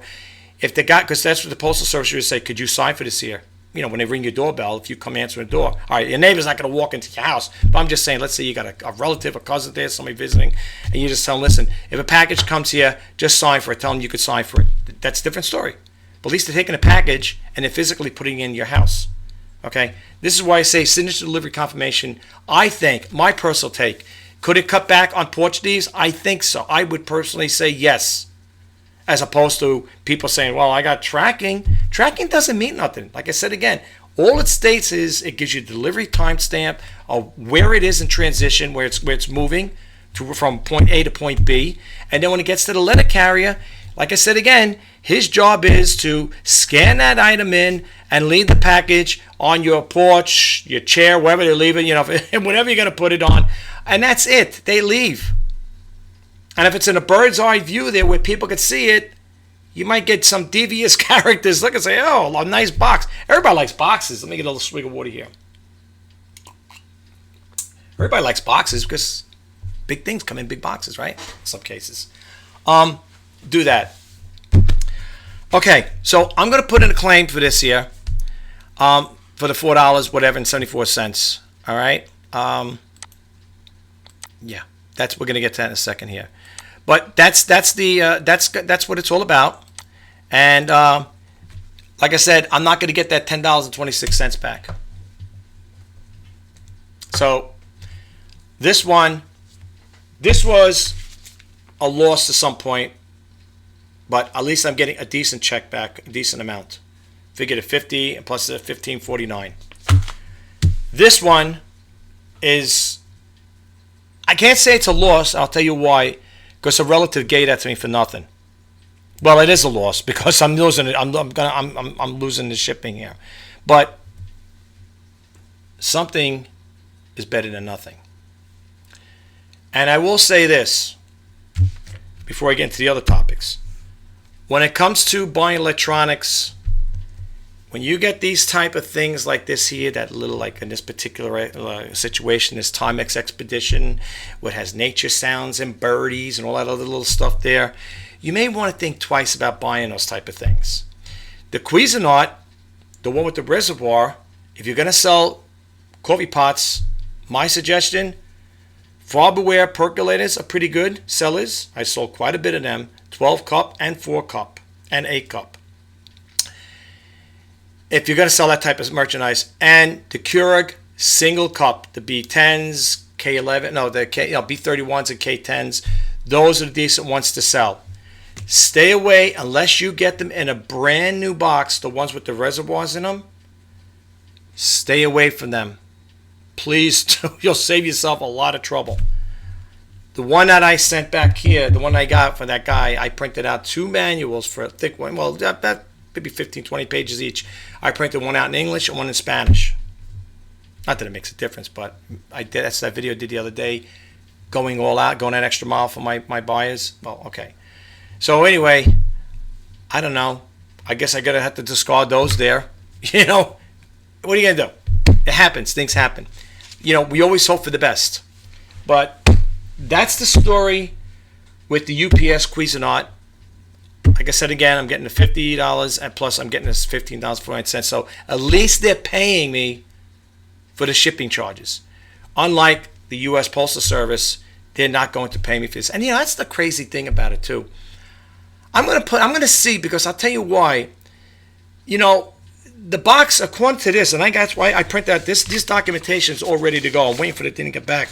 if they got, because that's what the postal service would say, could you sign for this here? You know, when they ring your doorbell, if you come answering the door, all right, your neighbor's not going to walk into your house. But I'm just saying, let's say you got a relative, a cousin there, somebody visiting, and you just tell them, listen, if a package comes here, just sign for it. Tell them you could sign for it. That's a different story. But at least they're taking a package and they're physically putting it in your house. Okay? This is why I say signature delivery confirmation. I think, my personal take, could it cut back on Portuguese? I think so. I would personally say yes. As opposed to people saying, well, I got tracking. Tracking doesn't mean nothing. Like I said again, all it states is it gives you a delivery timestamp of where it is in transition, where it's moving from point A to point B. And then when it gets to the letter carrier, like I said again, his job is to scan that item in and leave the package on your porch, your chair, wherever they leave it, you know, whatever you're going to put it on. And that's it. They leave. And if it's in a bird's eye view there where people can see it, you might get some devious characters look and say, oh, a nice box. Everybody likes boxes. Let me get a little swig of water here. Everybody likes boxes because big things come in big boxes, right? In some cases. Do that. Okay, so I'm going to put in a claim for this here. For the $4, whatever, and 74 cents. All right? Yeah, we're going to get to that in a second here. But that's what it's all about. And like I said, I'm not going to get that $10.26 back. So this was a loss to some point, but at least I'm getting a decent check back, a decent amount. Figured at 50 and plus the 15.49. This one is, I can't say it's a loss. I'll tell you why. Because a relative gave that to me for nothing. Well, it is a loss because I'm losing it. I'm losing the shipping here. But something is better than nothing. And I will say this before I get into the other topics. When it comes to buying electronics, when you get these type of things like this here, that little, like in this particular situation, this Timex Expedition, what has nature sounds and birdies and all that other little stuff there, you may want to think twice about buying those type of things. The Cuisinart, the one with the reservoir, if you're going to sell coffee pots, my suggestion, Farberware percolators are pretty good sellers. I sold quite a bit of them, 12 cup and 4 cup and 8 cup. If you're going to sell that type of merchandise, and the Keurig single cup, the B10s, K11, no, the B31s and K10s, those are the decent ones to sell. Stay away unless you get them in a brand new box, the ones with the reservoirs in them. Stay away from them. Please, you'll save yourself a lot of trouble. The one that I sent back here, the one I got for that guy, I printed out 2 manuals for a thick one. Well, that maybe 15, 20 pages each. I printed one out in English and one in Spanish. Not that it makes a difference, but I did. That's that video I did the other day, going all out, going an extra mile for my buyers. Well, okay. So anyway, I don't know. I guess I gotta have to discard those there. You know, what are you gonna do? It happens. Things happen. You know, we always hope for the best. But that's the story with the UPS Cuisinart. Like I said again, I'm getting the $50 and plus I'm getting this $15.49. So at least they're paying me for the shipping charges. Unlike the U.S. Postal Service, they're not going to pay me for this. And you know, that's the crazy thing about it too. I'm gonna see, because I'll tell you why. You know, the box, according to this, and that's why I printed out this documentation is all ready to go. I'm waiting for the thing to get back.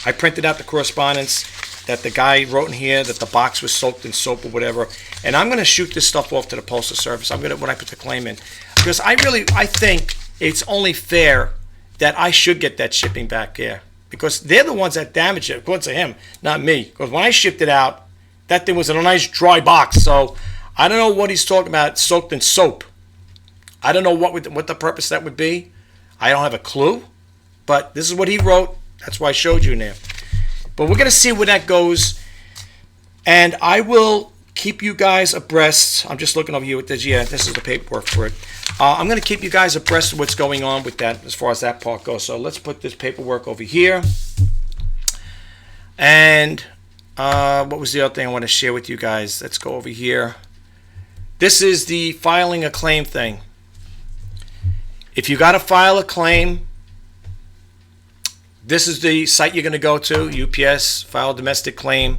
I printed out the correspondence that the guy wrote in here that the box was soaked in soap or whatever. And I'm going to shoot this stuff off to the Postal Service. I'm going to, when I put the claim in, because I think it's only fair that I should get that shipping back here, because they're the ones that damaged it, according to him, not me. Because when I shipped it out, that thing was in a nice dry box. So I don't know what he's talking about, soaked in soap. I don't know what the purpose that would be. I don't have a clue. But this is what he wrote. That's why I showed you in there. But we're going to see where that goes. And I will keep you guys abreast. I'm just looking over here with this. Yeah, this is the paperwork for it. I'm going to keep you guys abreast of what's going on with that as far as that part goes. So let's put this paperwork over here. And what was the other thing I want to share with you guys? Let's go over here. This is the filing a claim thing. If you got to file a claim, this is the site you're going to go to, UPS, file domestic claim.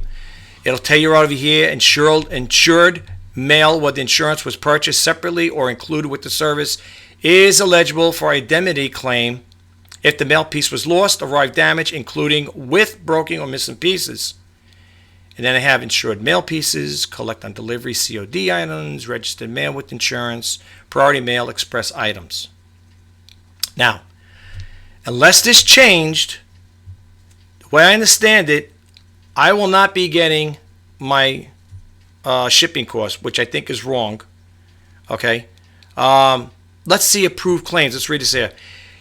It'll tell you right over here, insured mail where the insurance was purchased separately or included with the service is eligible for indemnity claim if the mail piece was lost, arrived damaged, including with broken or missing pieces. And then I have insured mail pieces, collect on delivery COD items, registered mail with insurance, priority mail express items. Now, unless this changed, the way I understand it, I will not be getting my shipping cost, which I think is wrong. Okay. Let's see approved claims. Let's read this here.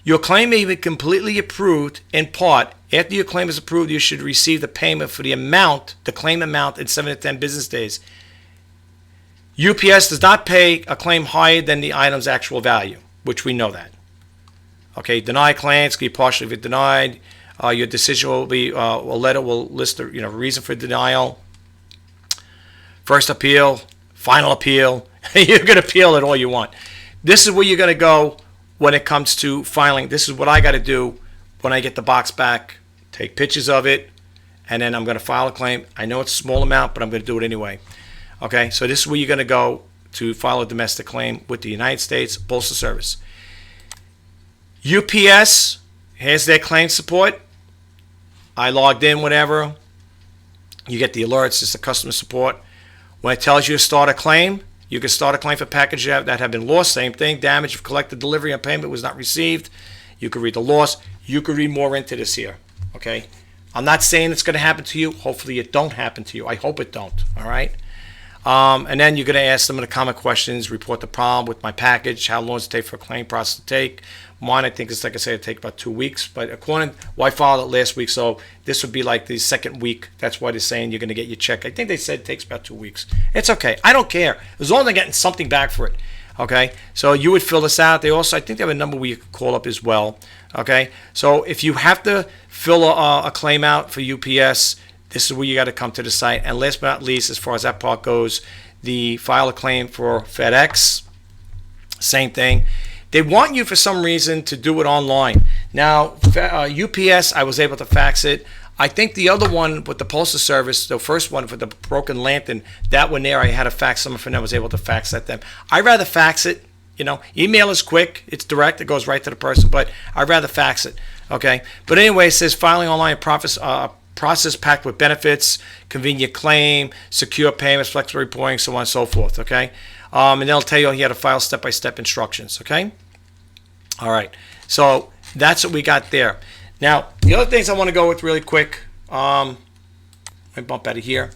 Your claim may be completely approved in part. After your claim is approved, you should receive the payment for the claim amount in 7 to 10 business days. UPS does not pay a claim higher than the item's actual value, which we know that. Okay, denied claims can be partially denied. Your decision will be a letter will list the reason for denial. First appeal, final appeal. You can appeal it all you want. This is where you're going to go when it comes to filing. This is what I got to do when I get the box back. Take pictures of it, and then I'm going to file a claim. I know it's a small amount, but I'm going to do it anyway. Okay, so this is where you're going to go to file a domestic claim with the United States Postal Service. UPS has their claim support. I logged in, whatever. You get the alerts. It's the customer support. When it tells you to start a claim, you can start a claim for packages that have been lost. Same thing. Damage of collected delivery and payment was not received. You can read the loss. You can read more into this here. Okay. I'm not saying it's going to happen to you. Hopefully it don't happen to you. I hope it don't. All right. And then you're going to ask them the common questions. Report the problem with my package. How long does it take for a claim process to take? Mine, I think it's like I said, it take about 2 weeks. But according, I filed it last week, so this would be like the second week. That's why they're saying you're going to get your check. I think they said it takes about 2 weeks. It's okay. I don't care as long as they're getting something back for it. Okay, so you would fill this out. They also, I think they have a number where you can call up as well. Okay, so if you have to fill a claim out for UPS, this is where you got to come to the site. And last but not least, as far as that part goes, the file a claim for FedEx, same thing. They want you for some reason to do it online. Now, UPS, I was able to fax it. I think the other one with the Postal Service, the first one for the broken lantern, that one there, I had to fax someone from them. I was able to fax that them. I'd rather fax it. Email is quick. It's direct. It goes right to the person. But I'd rather fax it. Okay. But anyway, it says filing online process packed with benefits, convenient claim, secure payments, flexible reporting, so on and so forth. Okay. And they'll tell you how to file step-by-step instructions. Okay. All right. So that's what we got there. Now, the other things I want to go with really quick. Let me bump out of here.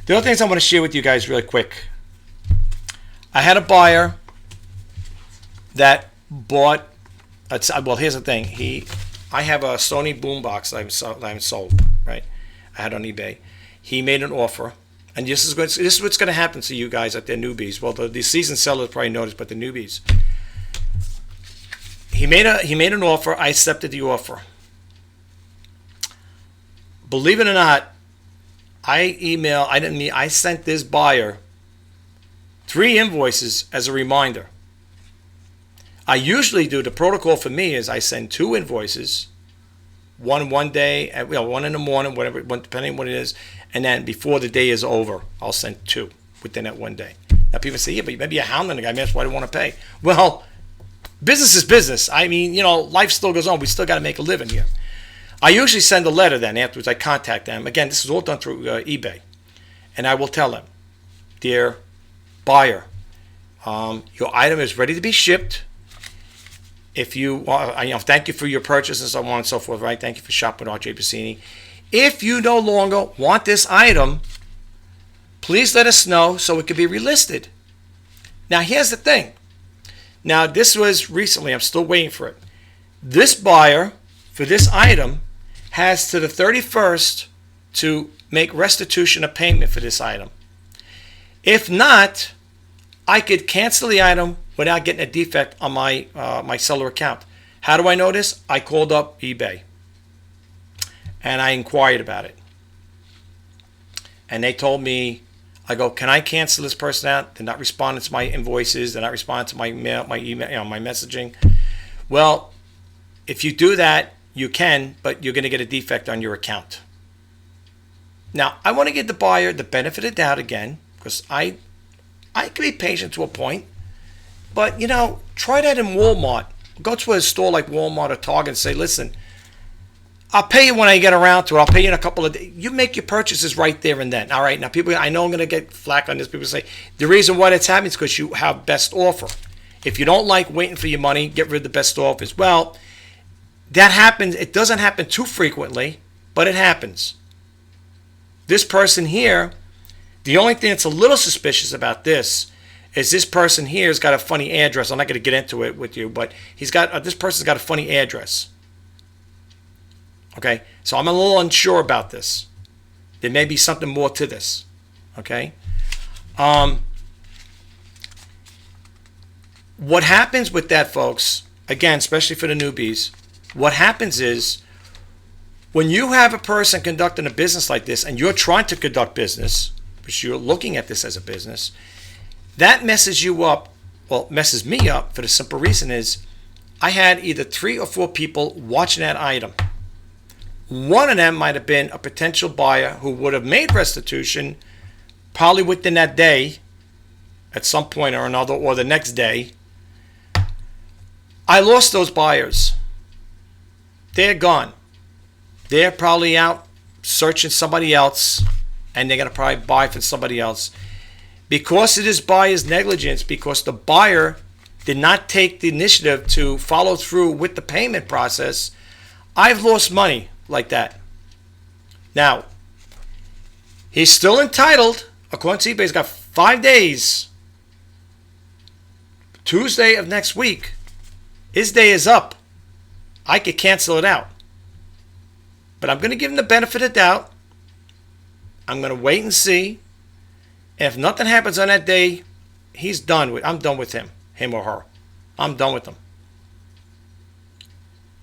The other things I want to share with you guys really quick. I had a buyer that bought. Well, here's the thing. I have a Sony boombox that I haven't sold. Right. I had on eBay. He made an offer, and this is what's going to happen to you guys at their newbies. Well, the seasoned sellers probably noticed, but the newbies. He made an offer. I accepted the offer. Believe it or not, I sent this buyer 3 invoices as a reminder. I usually do, the protocol for me is I send 2 invoices, one day, one in the morning, whatever, depending on what it is, and then before the day is over, I'll send 2 within that one day. Now people say, yeah, but maybe you're hounding the guy, man, that's why I don't want to pay. Well, business is business. I mean, life still goes on. We still got to make a living here. I usually send a letter then afterwards. I contact them. Again, this is all done through eBay. And I will tell them, dear buyer, your item is ready to be shipped. If you thank you for your purchase and so on and so forth, right? Thank you for shopping with RJ Pasini. If you no longer want this item, please let us know so it can be relisted. Now, here's the thing. Now, this was recently. I'm still waiting for it. This buyer for this item has to the 31st to make restitution of payment for this item. If not, I could cancel the item without getting a defect on my my seller account. How do I know this? I called up eBay and I inquired about it. And they told me, I go, can I cancel this person out? They're not responding to my invoices. They're not responding to my mail, my email, my messaging. Well, if you do that, you can, but you're going to get a defect on your account. Now, I want to give the buyer the benefit of the doubt again, because I can be patient to a point. But, try that in Walmart. Go to a store like Walmart or Target and say, listen, I'll pay you when I get around to it. I'll pay you in a couple of days. You make your purchases right there and then. All right. Now, people, I know I'm going to get flack on this. People say the reason why that's happening is because you have best offer. If you don't like waiting for your money, get rid of the best offers. Well, that happens. It doesn't happen too frequently, but it happens. This person here, the only thing that's a little suspicious about this is this person here has got a funny address. I'm not going to get into it with you, but this person's got a funny address. Okay, so I'm a little unsure about this. There may be something more to this. Okay, what happens with that, folks? Again, especially for the newbies, what happens is when you have a person conducting a business like this, and you're trying to conduct business, because you're looking at this as a business, that messes you up. Well, messes me up for the simple reason is I had either 3 or 4 people watching that item. One of them might have been a potential buyer who would have made restitution probably within that day at some point or another, or the next day. I lost those buyers. They're gone. They're probably out searching somebody else, and they're going to probably buy from somebody else. Because it is buyer's negligence, because the buyer did not take the initiative to follow through with the payment process, I've lost money like that. Now, he's still entitled, according to eBay, he's got 5 days. Tuesday of next week, his day is up. I could cancel it out. But I'm going to give him the benefit of the doubt. I'm going to wait and see. And if nothing happens on that day, I'm done with him or her. I'm done with them.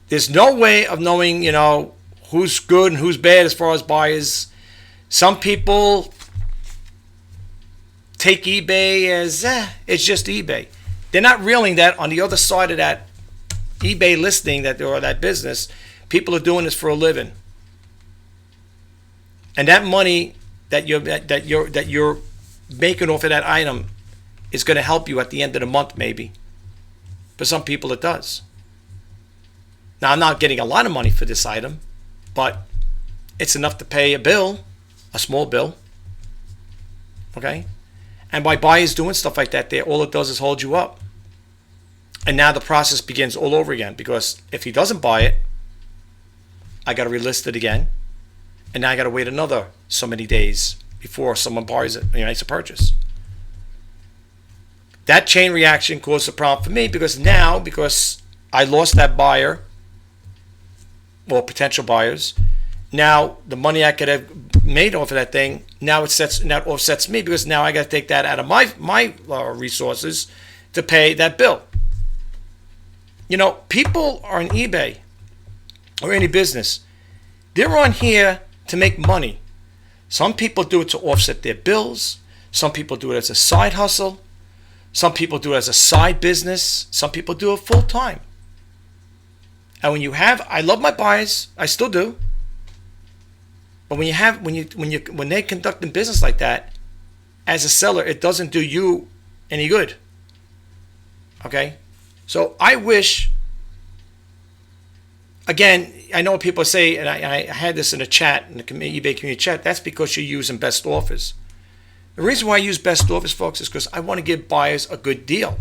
There's no way of knowing, who's good and who's bad as far as buyers. Some people take eBay as, it's just eBay. They're not reeling that on the other side of that eBay listing or that business, people are doing this for a living. And that money that you're making off of that item is going to help you at the end of the month, maybe. For some people, it does. Now, I'm not getting a lot of money for this item, but it's enough to pay a bill, a small bill. Okay? And by buyers doing stuff like that, all it does is hold you up. And now the process begins all over again, because if he doesn't buy it, I got to relist it again. And now I got to wait another so many days before someone buys it, makes a purchase. That chain reaction caused a problem for me, because I lost that buyer, or potential buyers. Now the money I could have made off of that thing, now that offsets me, because now I got to take that out of my resources to pay that bill. People are on eBay or any business. They're on here to make money. Some people do it to offset their bills. Some people do it as a side hustle. Some people do it as a side business. Some people do it full time. And I love my buyers, I still do. But when they're conducting business like that, as a seller, it doesn't do you any good. Okay? So I wish Again, I know what people say, and I had this in a chat, in the eBay community chat, that's because you're using best offers. The reason why I use best offers, folks, is because I want to give buyers a good deal.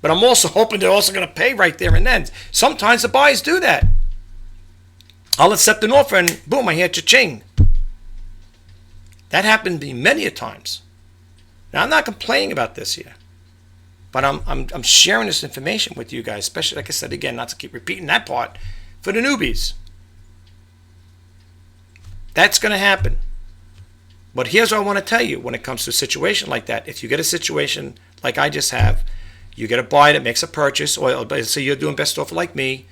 But I'm also hoping they're also going to pay right there and then. Sometimes the buyers do that. I'll accept an offer and boom, I hear cha-ching. That happened to me many a times. Now, I'm not complaining about this here. But I'm sharing this information with you guys, especially, like I said, again, not to keep repeating that part, for the newbies. That's going to happen. But here's what I want to tell you when it comes to a situation like that. If you get a situation like I just have, you get a buyer that makes a purchase, or say you're doing best offer like me,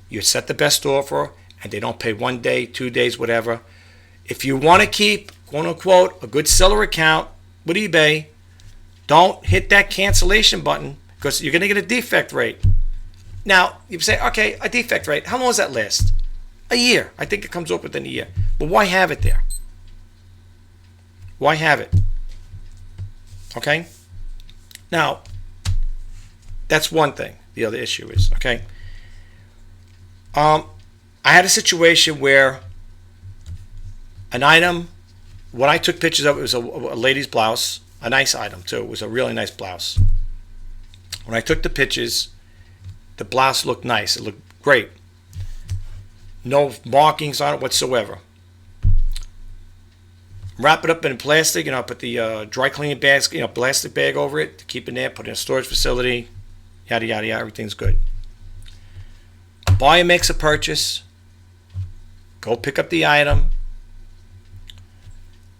you set the best offer, and they don't pay 1 day, 2 days, whatever. If you want to keep, quote unquote, a good seller account with eBay, don't hit that cancellation button because you're going to get a defect rate. Now, you say, okay, a defect rate, how long does that last? A year. I think it comes up within a year. But why have it there? Why have it? Okay? Now, that's one thing. The other issue is, okay? I had a situation where an item, when I took pictures of it, was a lady's blouse, a nice item too. It was a really nice blouse. When I took the pictures, the blouse looked nice. It looked great. No markings on it whatsoever. Wrap it up in plastic, put the dry cleaning basket, plastic bag over it to keep it there, put it in a storage facility, yada, yada, yada, everything's good. A buyer makes a purchase, go pick up the item.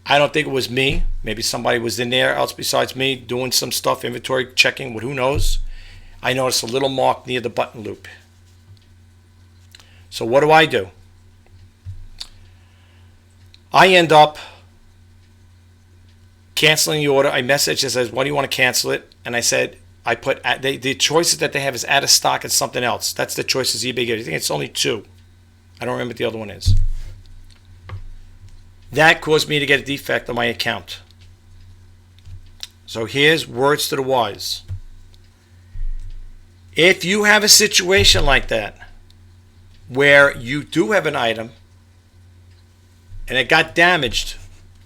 I don't think it was me. Maybe somebody was in there else besides me doing some stuff, inventory checking, who knows. I noticed a little mark near the button loop. So what do? I end up canceling the order. I messaged and says, when do you want to cancel it? And I said, I put the choices that they have is out of stock and something else. That's the choices eBay gives. I think it's only 2. I don't remember what the other one is. That caused me to get a defect on my account. So here's words to the wise. If you have a situation like that, where you do have an item, and it got damaged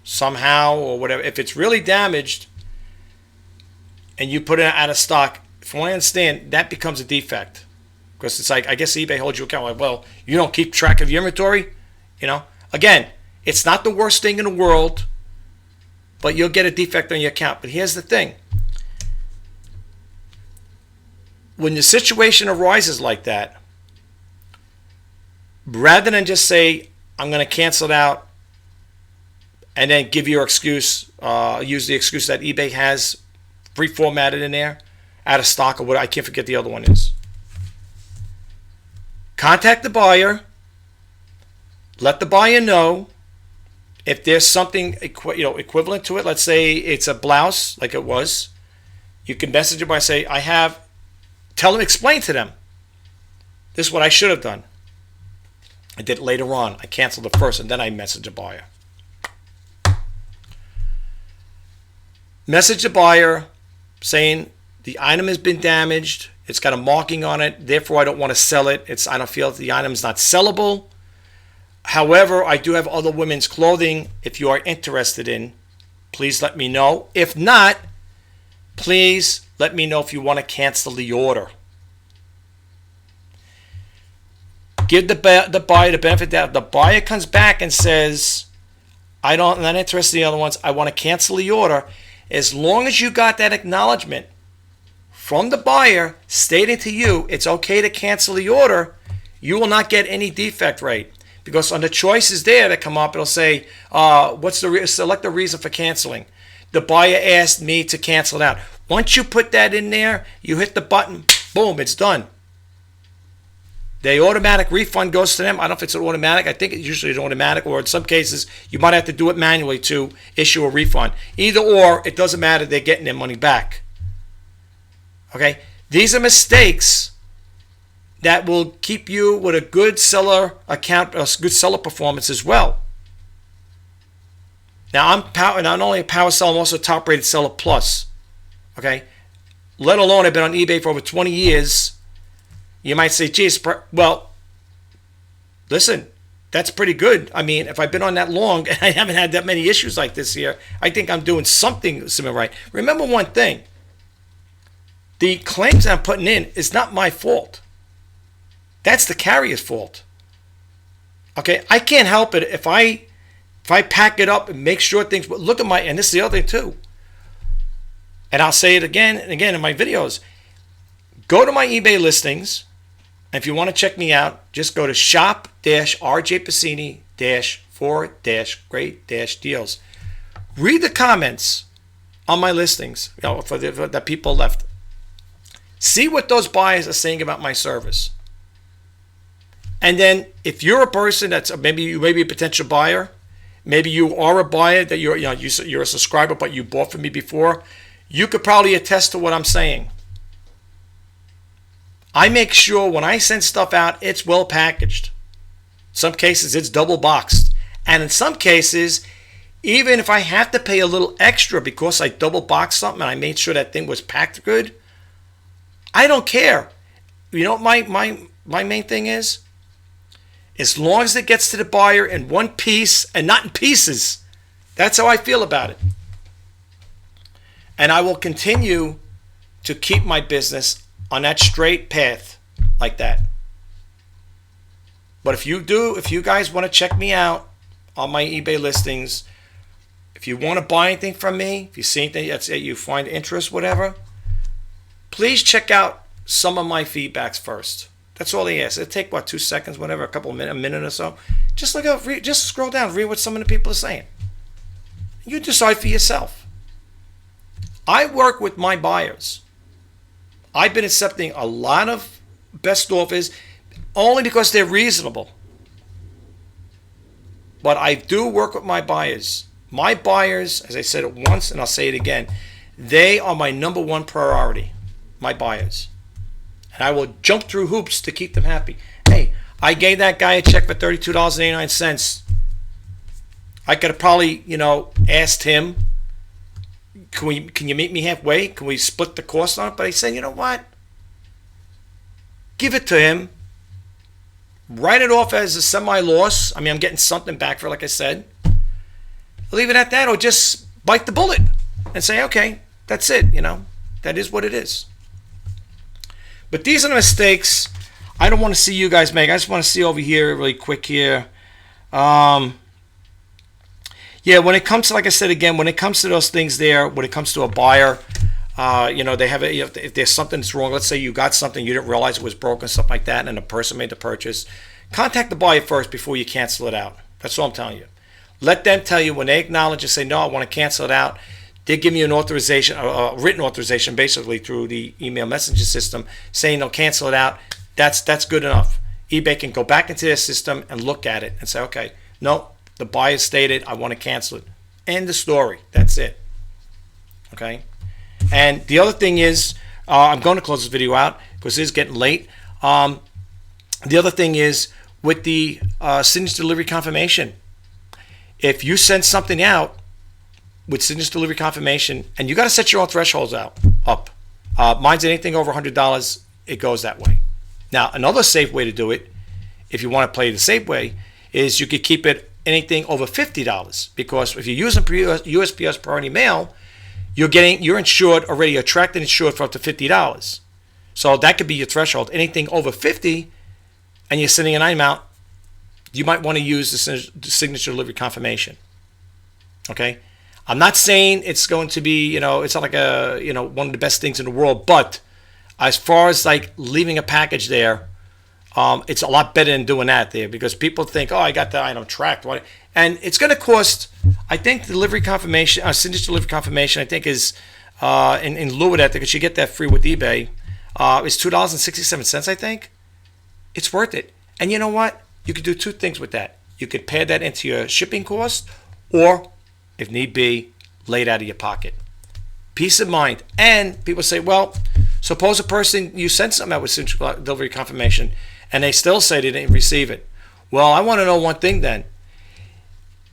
somehow or whatever, if it's really damaged, and you put it out of stock, from what I understand, that becomes a defect. Because it's like, I guess eBay holds you accountable. Like, well, you don't keep track of your inventory? Again, it's not the worst thing in the world, but you'll get a defect on your account. But here's the thing. When the situation arises like that, rather than just say, I'm going to cancel it out, and then give your excuse, use the excuse that eBay has pre-formatted in there, out of stock or what, I can't forget the other one is. Contact the buyer, let the buyer know if there's something equivalent to it. Let's say it's a blouse, like it was. You can message them by say, explain to them, this is what I should have done. I did it later on. I canceled it first, and then I messaged the buyer. Message the buyer saying the item has been damaged. It's got a marking on it. Therefore, I don't want to sell it. I don't feel the item is not sellable. However, I do have other women's clothing. If you are interested in, please let me know. If not, please let me know if you want to cancel the order. Give the buyer the benefit that the buyer comes back and says, I'm not interested in the other ones. I want to cancel the order. As long as you got that acknowledgement from the buyer stating to you it's okay to cancel the order, you will not get any defect rate. Because on the choices there that come up, it'll say, select the reason for canceling. The buyer asked me to cancel it out. Once you put that in there, you hit the button, boom, it's done. The automatic refund goes to them. I don't know if it's an automatic. I think it's usually an automatic, or in some cases, you might have to do it manually to issue a refund. Either or, it doesn't matter. They're getting their money back. Okay? These are mistakes that will keep you with a good seller account, a good seller performance as well. Now, I'm not only a power seller, I'm also a top-rated seller plus. Okay? Let alone, I've been on eBay for over 20 years. You might say, geez, well, Listen, that's pretty good. I mean, if I've been on that long and I haven't had that many issues like this here, I think I'm doing something right. Remember one thing. The claims I'm putting in is not my fault. That's the carrier's fault. Okay, I can't help it if I pack it up and make sure things, look at my, and this is the other thing too. And I'll say it again and again in my videos. Go to my eBay listings. And if you want to check me out, just go to shop-rjpasini-for-great-deals. Read the comments on my listings, for the people left. See what those buyers are saying about my service. And then if you're a person that's maybe you may be a potential buyer, maybe you are a buyer that you're a subscriber but you bought from me before, you could probably attest to what I'm saying. I make sure when I send stuff out, it's well packaged. In some cases, it's double boxed. And in some cases, even if I have to pay a little extra because I double boxed something and I made sure that thing was packed good, I don't care. You know what my main thing is? As long as it gets to the buyer in one piece and not in pieces. That's how I feel about it. And I will continue to keep my business on that straight path like that. But if you guys want to check me out on my eBay listings, if you want to buy anything from me, if you see anything that you find interest, whatever, please check out some of my feedbacks first. That's all they ask. It'll take 2 seconds, whatever, a minute or so. Just look up, just scroll down, read what some of the people are saying. You decide for yourself. I work with my buyers. I've been accepting a lot of best offers only because they're reasonable. But I do work with my buyers. My buyers, as I said it once and I'll say it again, they are my number one priority, my buyers. And I will jump through hoops to keep them happy. Hey, I gave that guy a check for $32.89. I could have probably, asked him, can you meet me halfway? Can we split the cost on it? But I said, you know what? Give it to him. Write it off as a semi-loss. I mean, I'm getting something back for it, like I said. Leave it at that, or just bite the bullet and say, okay, that's it. That is what it is. But these are the mistakes I don't want to see you guys make. I just want to see over here really quick here. Yeah, when it comes to, like I said again, when it comes to those things there, when it comes to a buyer, they have if there's something that's wrong, let's say you got something, you didn't realize it was broken, stuff like that, and the person made the purchase, contact the buyer first before you cancel it out. That's all I'm telling you. Let them tell you when they acknowledge and say, no, I want to cancel it out. They give you an authorization, a written authorization, basically through the email messenger system, saying they'll cancel it out. That's good enough. eBay can go back into their system and look at it and say, okay, no, the buyer stated I want to cancel it. End the story. That's it. Okay. And the other thing is, I'm going to close this video out because it is getting late. The other thing is with the signature delivery confirmation. If you send something out with signature delivery confirmation, and you got to set your own thresholds up. Mine's anything over $100, it goes that way. Now, another safe way to do it, if you want to play the safe way, is you could keep it anything over $50, because if you're using USPS priority mail, you're insured already, attracted and insured for up to $50. So that could be your threshold. Anything over $50, and you're sending an item out, you might want to use the signature delivery confirmation. Okay. I'm not saying it's going to be, it's not like one of the best things in the world, but as far as like leaving a package there, it's a lot better than doing that there, because people think, oh, I got the item tracked. And it's going to cost, I think, delivery confirmation, signature delivery confirmation, I think is, in lieu of that, because you get that free with eBay, is $2.67, I think. It's worth it. And you know what? You could do two things with that. You could pay that into your shipping cost, or, if need be, lay it out of your pocket. Peace of mind. And people say, well, suppose a person, you sent something out with signature delivery confirmation, and they still say they didn't receive it. Well, I want to know one thing then.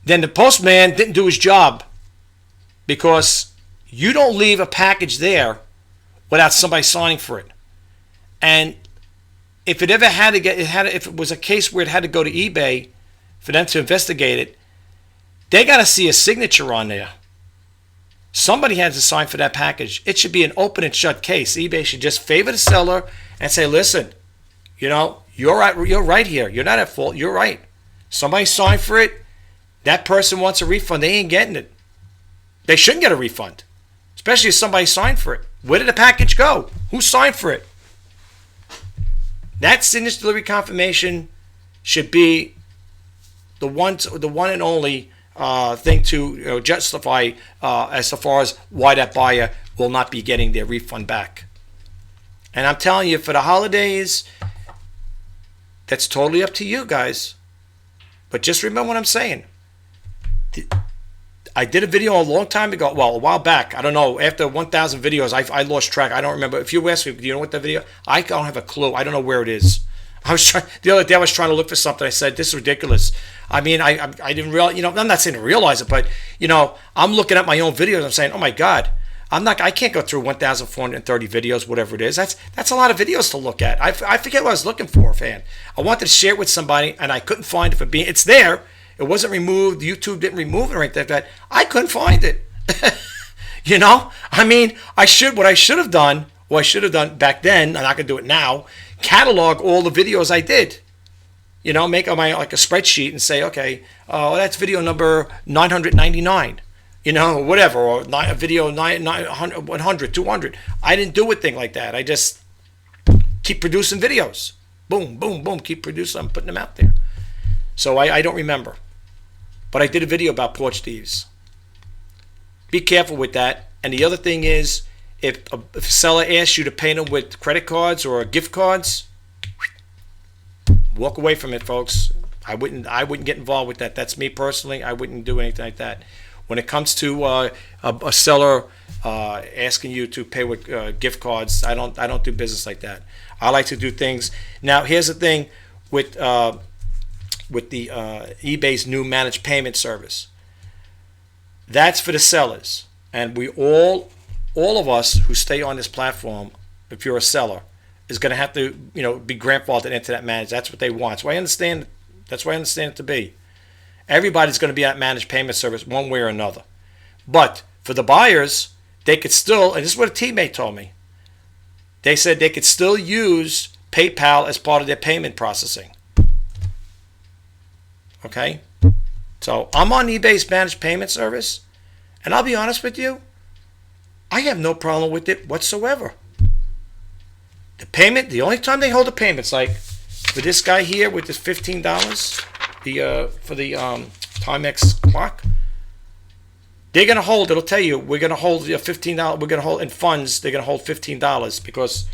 Then the postman didn't do his job, because you don't leave a package there without somebody signing for it. And if it ever had to if it was a case where it had to go to eBay for them to investigate it, they got to see a signature on there. Somebody has to sign for that package. It should be an open and shut case. eBay should just favor the seller and say, listen, you're right here. You're not at fault. You're right. Somebody signed for it. That person wants a refund. They ain't getting it. They shouldn't get a refund, especially if somebody signed for it. Where did the package go? Who signed for it? That signature delivery confirmation should be the one and only thing to justify as far as why that buyer will not be getting their refund back. And I'm telling you, for the holidays, that's totally up to you guys. But just remember what I'm saying. I did a video a long time ago, well, a while back. I don't know. After 1,000 videos, I lost track. I don't remember. If you ask me, do you know what the video? I don't have a clue. I don't know where it is. The other day I was trying to look for something. I said, this is ridiculous. I mean, I didn't realize, I'm not saying to realize it, but, I'm looking at my own videos. I'm saying, oh my God, I can't go through 1,430 videos, whatever it is. That's a lot of videos to look at. I forget what I was looking for, fan. I wanted to share it with somebody and I couldn't find it it's there. It wasn't removed. YouTube didn't remove it or anything like that. I couldn't find it. I mean, what I should have done back then, I'm not going to do it now, catalog all the videos I did. Make like a spreadsheet and say, okay, that's video number 999, whatever, or video 900, 100, 200. I didn't do a thing like that. I just keep producing videos. Boom, boom, boom, keep producing them, putting them out there. So I don't remember. But I did a video about porch thieves. Be careful with that. And the other thing is, if a seller asks you to pay them with credit cards or gift cards, walk away from it, folks. I wouldn't get involved with that. That's me personally. I wouldn't do anything like that. When it comes to a seller asking you to pay with gift cards, I don't do business like that. I like to do things. Now, here's the thing with the eBay's new managed payment service. That's for the sellers, and we all of us who stay on this platform, if you're a seller, is going to have to be grandfathered into that managed. That's what they want. So that's why I understand it to be. Everybody's going to be at managed payment service one way or another. But for the buyers, they could still, and this is what a teammate told me. They said they could still use PayPal as part of their payment processing. Okay? So I'm on eBay's managed payment service, and I'll be honest with you, I have no problem with it whatsoever. The payment, the only time they hold the payments, like for this guy here with this $15, for the Timex clock, they're gonna hold. It'll tell you we're gonna hold $15. We're gonna hold in funds. They're gonna hold $15 because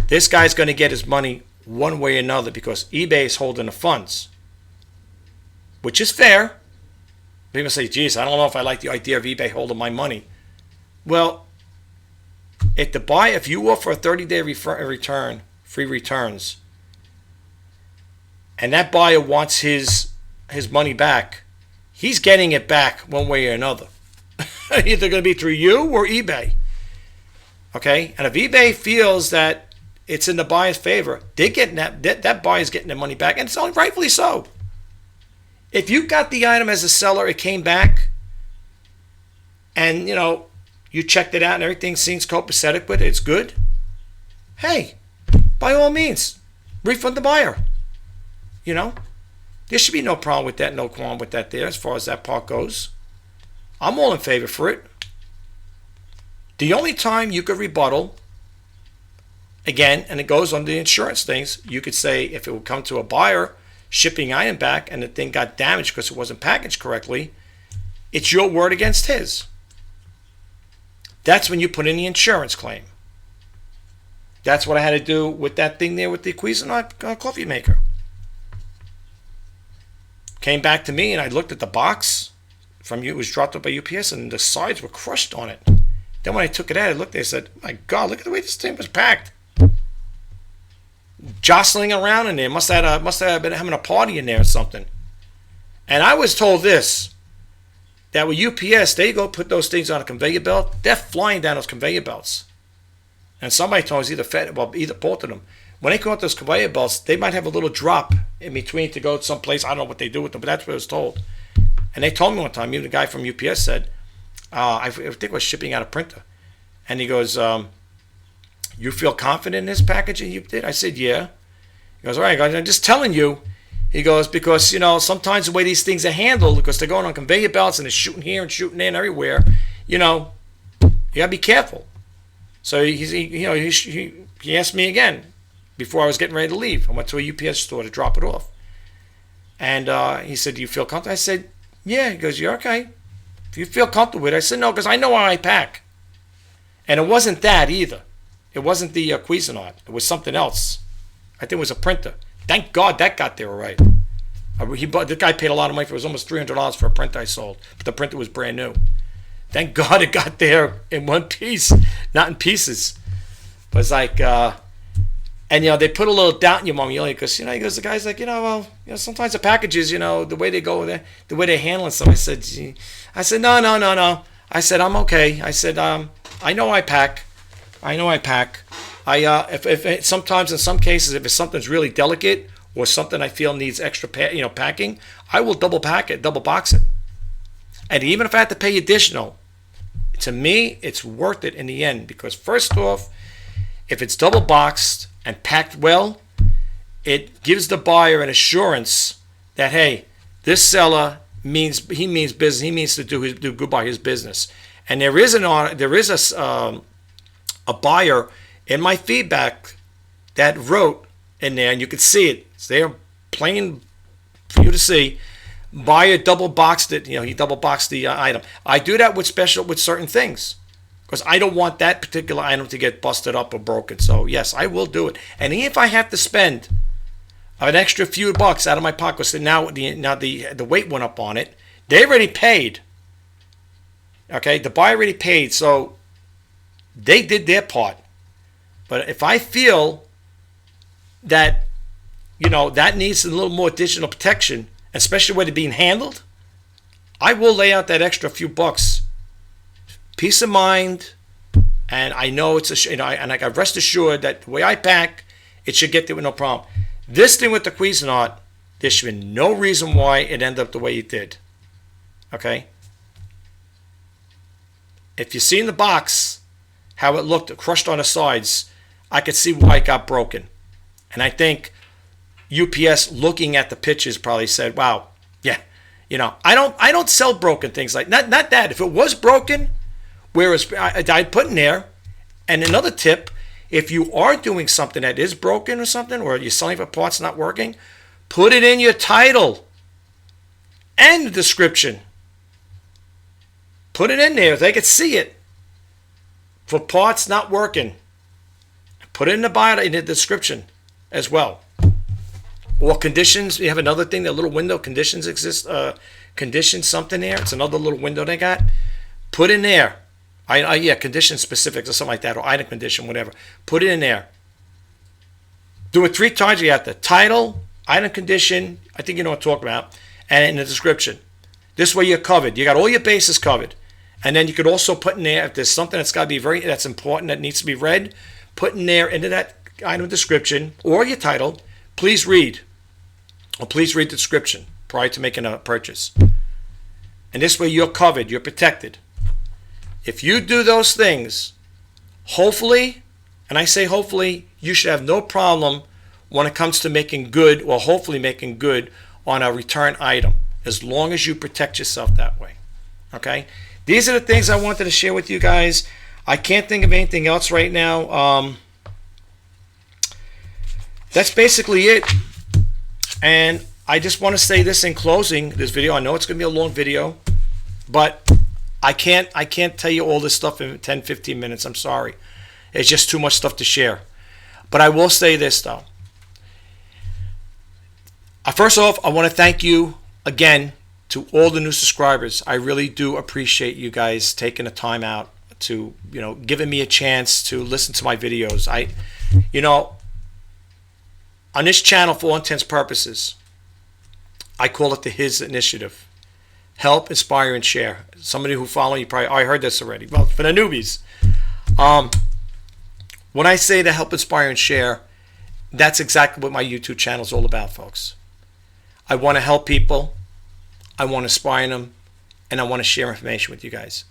this guy's gonna get his money one way or another because eBay is holding the funds, which is fair. People say, geez, I don't know if I like the idea of eBay holding my money. Well, if you offer a 30-day return, free returns, and that buyer wants his money back, he's getting it back one way or another. Either going to be through you or eBay. Okay? And if eBay feels that it's in the buyer's favor, they're getting that buyer's getting their money back, and it's only rightfully so. If you got the item as a seller, it came back, and you checked it out and everything seems copacetic with it, it's good. Hey, by all means, refund the buyer. There should be no problem with that, no qualm with that there as far as that part goes. I'm all in favor for it. The only time you could rebuttal, again, and it goes on the insurance things, you could say if it would come to a buyer shipping item back and the thing got damaged because it wasn't packaged correctly, it's your word against his. That's when you put in the insurance claim. That's what I had to do with that thing there with the Cuisinart coffee maker. Came back to me and I looked at the box from you. It was dropped up by UPS and the sides were crushed on it. Then when I took it out, I looked there and said, my God, look at the way this thing was packed. Jostling around in there. Must have been having a party in there or something. And I was told this, that with UPS, they go put those things on a conveyor belt. They're flying down those conveyor belts. And somebody told us either both of them. when they come out those conveyor belts, they might have a little drop in between to go to someplace. I don't know what they do with them, but that's what I was told. And they told me one time, even the guy from UPS said, I think it was shipping out a printer. And he goes, you feel confident in this packaging you did? I said, yeah. He goes, all right, guys, I'm just telling you. He goes, because, sometimes the way these things are handled, because they're going on conveyor belts and they're shooting here and shooting there and everywhere, you got to be careful. So he asked me again before I was getting ready to leave. I went to a UPS store to drop it off. And he said, do you feel comfortable? I said, yeah. He goes, you're okay. If you feel comfortable with it. I said, no, because I know how I pack. And it wasn't that either. It wasn't the Cuisinart. It was something else. I think it was a printer. Thank God that got there all right. The guy paid a lot of money for it. It was almost $300 for a printer I sold. But the printer was brand new. Thank God it got there in one piece, not in pieces. But it's like, and they put a little doubt in your mom, because he goes, the guy's like, sometimes the packages, the way they go there, the way they're handling stuff. I said, no. I said, I'm okay. I said, I know I pack. If sometimes in some cases, if it's something's really delicate or something I feel needs extra, packing, I will double pack it, double box it. And even if I have to pay additional, to me, it's worth it in the end, because first off, if it's double boxed and packed well, it gives the buyer an assurance that, hey, this seller means business. He means to do good by his business. And there is a buyer in my feedback that wrote in there, and you can see it. It's there, plain for you to see. Buyer double boxed it. He double boxed the item. I do that with certain things, because I don't want that particular item to get busted up or broken. So yes, I will do it. And if I have to spend an extra few bucks out of my pocket, so now the weight went up on it. They already paid. Okay, the buyer already paid, so they did their part. But if I feel that that needs a little more additional protection, especially when it's being handled, I will lay out that extra few bucks. Peace of mind, and I know it's and I got rest assured that the way I pack, it should get there with no problem. This thing with the Cuisinart, there should be no reason why it ended up the way it did. Okay? If you see in the box how it looked crushed on the sides, I could see why it got broken. And I think UPS, looking at the pictures, probably said, wow, yeah, I don't sell broken things like not that. If it was broken, whereas I'd put in there. And another tip, if you are doing something that is broken or something, or you're selling for parts not working, put it in your title and the description. Put it in there if they could see it. For parts not working. Put it in the bio, in the description as well. Or conditions. You have another thing, that little window, conditions exist. Conditions something there. It's another little window they got. Put in there. Condition specifics or something like that, or item condition, whatever. Put it in there. Do it 3 times. You have the title, item condition. I think you know what I'm talking about, and in the description. This way you're covered. You got all your bases covered. And then you could also put in there, if there's something that's got to be that's important, that needs to be read, put in there into that item description or your title, please read, or please read the description prior to making a purchase. And this way you're covered, you're protected. If you do those things, hopefully, and I say hopefully, you should have no problem when it comes to making good, or hopefully making good on a return item, as long as you protect yourself that way. Okay? These are the things I wanted to share with you guys. I can't think of anything else right now. That's basically it. And I just want to say this in closing this video. I know it's going to be a long video, but I can't tell you all this stuff in 10, 15 minutes. I'm sorry. It's just too much stuff to share. But I will say this, though. First off, I want to thank you again to all the new subscribers. I really do appreciate you guys taking the time out to, giving me a chance to listen to my videos. On this channel, for all intents and purposes, I call it the His Initiative. Help, inspire, and share. Somebody who follow you probably, I heard this already. Well, for the newbies, when I say to help, inspire, and share, That's exactly what my YouTube channel is all about, folks. I want to help people. I want to inspire them. And I want to share information with you guys.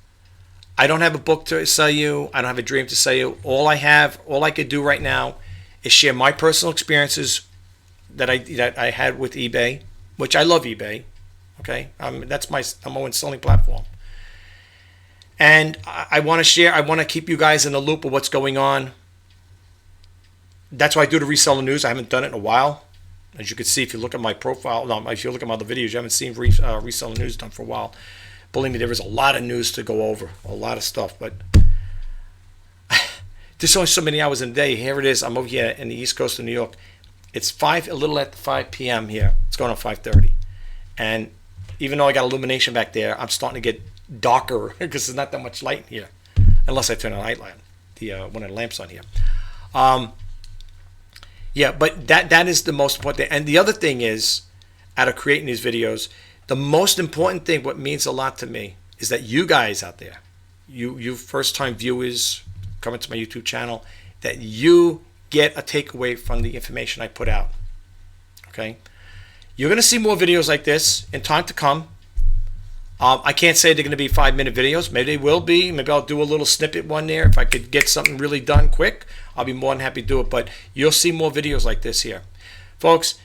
I don't have a book to sell you. I don't have a dream to sell you. All I could do right now is share my personal experiences that I had with eBay, which I love eBay. Okay, that's my number one selling platform. And I want to share. I want to keep you guys in the loop of what's going on. That's why I do the reseller news. I haven't done it in a while. As you can see, if you look at my profile, no, if you look at my other videos, you haven't seen reseller news done for a while. Believe me, there is a lot of news to go over, a lot of stuff, but there's only so many hours in a day. Here it is. I'm over here in the East Coast of New York. It's a little after 5 p.m. here. It's going on 5:30. And even though I got illumination back there, I'm starting to get darker because there's not that much light in here, unless I turn a light on, one of the lamps on here. Yeah, but that is the most important thing. And the other thing is, out of creating these videos, the most important thing, what means a lot to me, is that you guys out there, you first-time viewers coming to my YouTube channel, that you get a takeaway from the information I put out. Okay? You're going to see more videos like this in time to come. I can't say they're going to be 5-minute videos. Maybe they will be. Maybe I'll do a little snippet one there. If I could get something really done quick, I'll be more than happy to do it. But you'll see more videos like this here. Folks,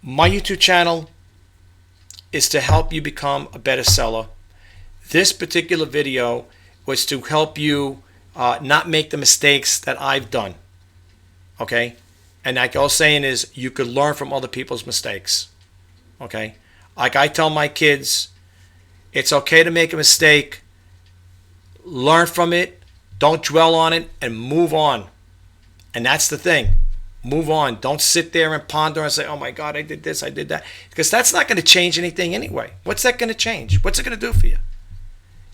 my YouTube channel is to help you become a better seller. This particular video was to help you not make the mistakes that I've done. Okay? And like I was saying is, you could learn from other people's mistakes. Okay? Like I tell my kids, it's okay to make a mistake. Learn from it. Don't dwell on it and move on. And that's the thing. Move on. Don't sit there and ponder and say, oh my God, I did this, I did that. Because that's not going to change anything anyway. What's that going to change? What's it going to do for you?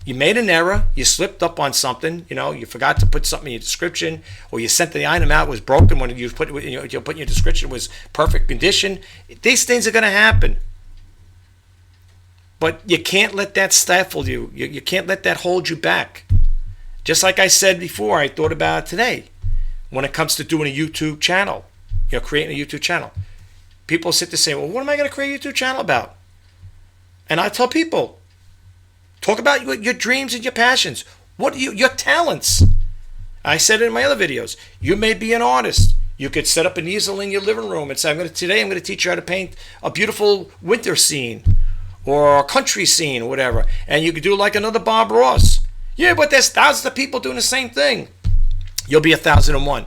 You made an error. You slipped up on something. You forgot to put something in your description, or you sent the item out, it was broken when you put in your description, it was perfect condition. These things are going to happen. But you can't let that stifle you. You can't let that hold you back. Just like I said before, I thought about it today. When it comes to doing a YouTube channel, creating a YouTube channel, people sit there saying, well, what am I going to create a YouTube channel about? And I tell people, talk about your dreams and your passions. What are your talents? I said it in my other videos. You may be an artist. You could set up an easel in your living room and say, today I'm going to teach you how to paint a beautiful winter scene or a country scene or whatever. And you could do like another Bob Ross. Yeah, but there's thousands of people doing the same thing. You'll be 1,001.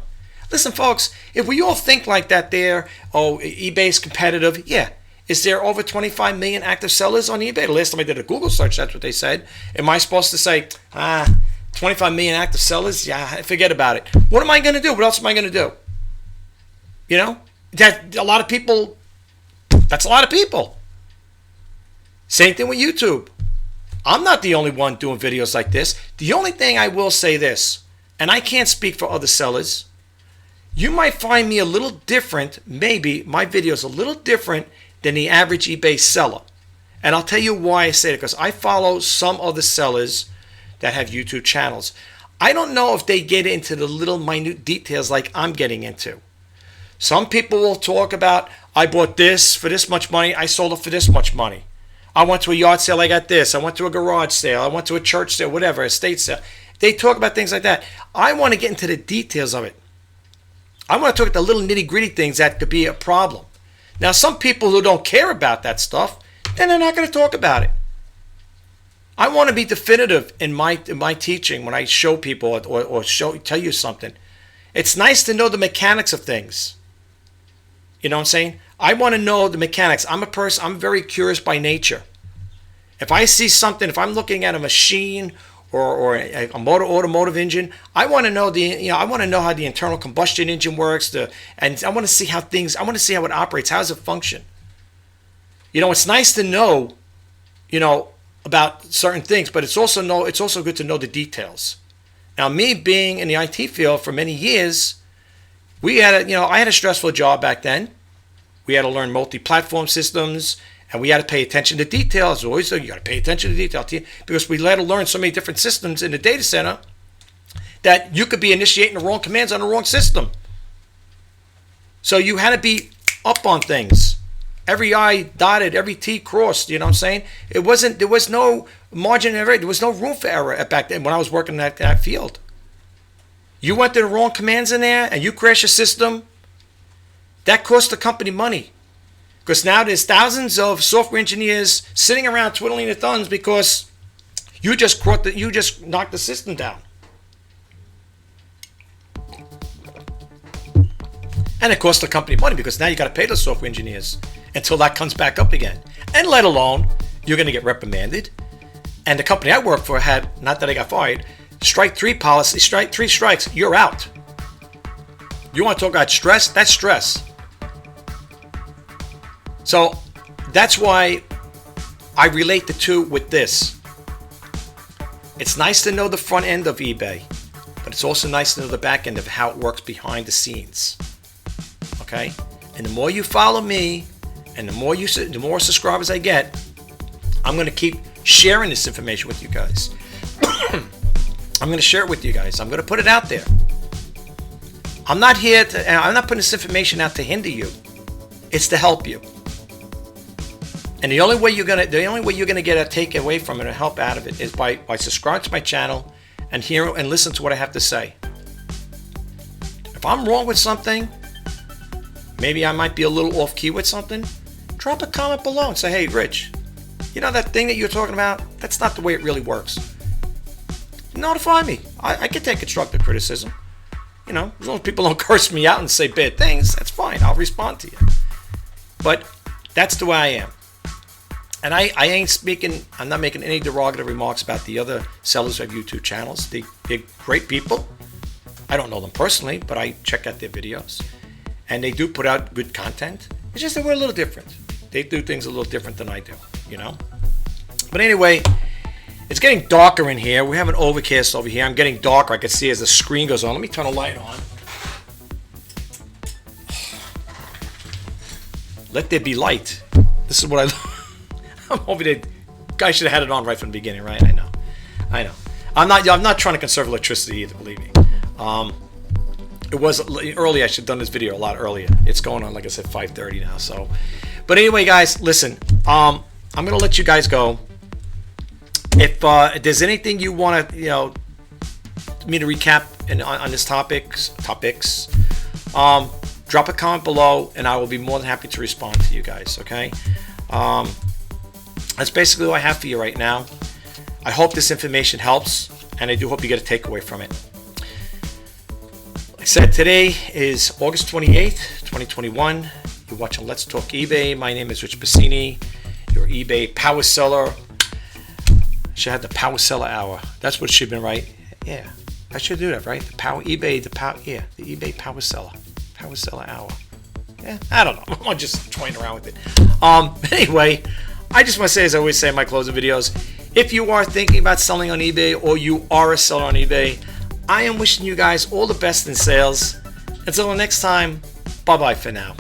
Listen, folks, if we all think like that there, eBay's competitive, yeah. Is there over 25 million active sellers on eBay? The last time I did a Google search, that's what they said. Am I supposed to say, 25 million active sellers? Yeah, forget about it. What am I going to do? What else am I going to do? That's a lot of people. Same thing with YouTube. I'm not the only one doing videos like this. The only thing I will say this, and I can't speak for other sellers, you might find me a little different, maybe my video's a little different than the average eBay seller. And I'll tell you why I say it, because I follow some other sellers that have YouTube channels. I don't know if they get into the little minute details like I'm getting into. Some people will talk about, I bought this for this much money, I sold it for this much money. I went to a yard sale, I got this. I went to a garage sale, I went to a church sale, whatever, a estate sale. They talk about things like that. I want to get into the details of it. I want to talk about the little nitty-gritty things that could be a problem. Now, some people who don't care about that stuff, then they're not going to talk about it. I want to be definitive in my teaching when I show people or tell you something. It's nice to know the mechanics of things. You know what I'm saying? I want to know the mechanics. I'm very curious by nature. If I see something, if I'm looking at a machine or a automotive engine, I want to know I want to know how the internal combustion engine works. And I want to see how it operates. How does it function? It's nice to know, about certain things, but it's also good to know the details. Now, me being in the IT field for many years, I had a stressful job back then. We had to learn multi-platform systems, and we had to pay attention to details. Always, you got to pay attention to detail because we had to learn so many different systems in the data center that you could be initiating the wrong commands on the wrong system. So you had to be up on things. Every I dotted, every T crossed, you know what I'm saying? There was no margin of error. There was no room for error back then when I was working in that field. You went to the wrong commands in there and you crashed your system. That cost the company money. Because now there's thousands of software engineers sitting around twiddling their thumbs because you just knocked the system down. And it costs the company money because now you got to pay those software engineers until that comes back up again. And let alone, you're going to get reprimanded. And the company I worked for had, not that I got fired, strike 3 policy, strike 3 strikes, you're out. You want to talk about stress? That's stress. So that's why I relate the two with this. It's nice to know the front end of eBay, but it's also nice to know the back end of how it works behind the scenes. Okay? And the more you follow me, and the more subscribers I get, I'm going to keep sharing this information with you guys. I'm going to share it with you guys. I'm going to put it out there. I'm not putting this information out to hinder you. It's to help you. And the only way you're gonna get a take away from it or help out of it is by subscribing to my channel and hear and listen to what I have to say. If I'm wrong with something, maybe I might be a little off key with something, drop a comment below and say, hey, Rich, you know that thing that you're talking about? That's not the way it really works. Notify me. I can take constructive criticism. You know, as long as people don't curse me out and say bad things, that's fine. I'll respond to you. But that's the way I am. And I'm not making any derogatory remarks about the other sellers who have YouTube channels. They're great people. I don't know them personally, but I check out their videos. And they do put out good content. It's just that we're a little different. They do things a little different than I do, you know? But anyway, it's getting darker in here. We have an overcast over here. I'm getting darker. I can see as the screen goes on. Let me turn a light on. Let there be light. This is what I'm over there. Guy should have had it on right from the beginning, right? I know. I'm not trying to conserve electricity either, believe me. It was early. I should have done this video a lot earlier. It's going on, like I said, 5:30 now. So, but anyway, guys, listen. I'm gonna let you guys go. If there's anything you want to, me to recap on this topics, drop a comment below, and I will be more than happy to respond to you guys. Okay. That's basically what I have for you right now. I hope this information helps, and I do hope you get a takeaway from it. Like I said, today is August 28th, 2021. You're watching Let's Talk eBay. My name is Rich Pasini, your eBay power seller. Should have the power seller hour. That's what it should have been, right? Yeah, I should do that, right? The eBay power seller hour. Yeah, I don't know. I'm just toying around with it. Anyway, I just want to say, as I always say in my closing videos, if you are thinking about selling on eBay or you are a seller on eBay, I am wishing you guys all the best in sales. Until the next time, bye-bye for now.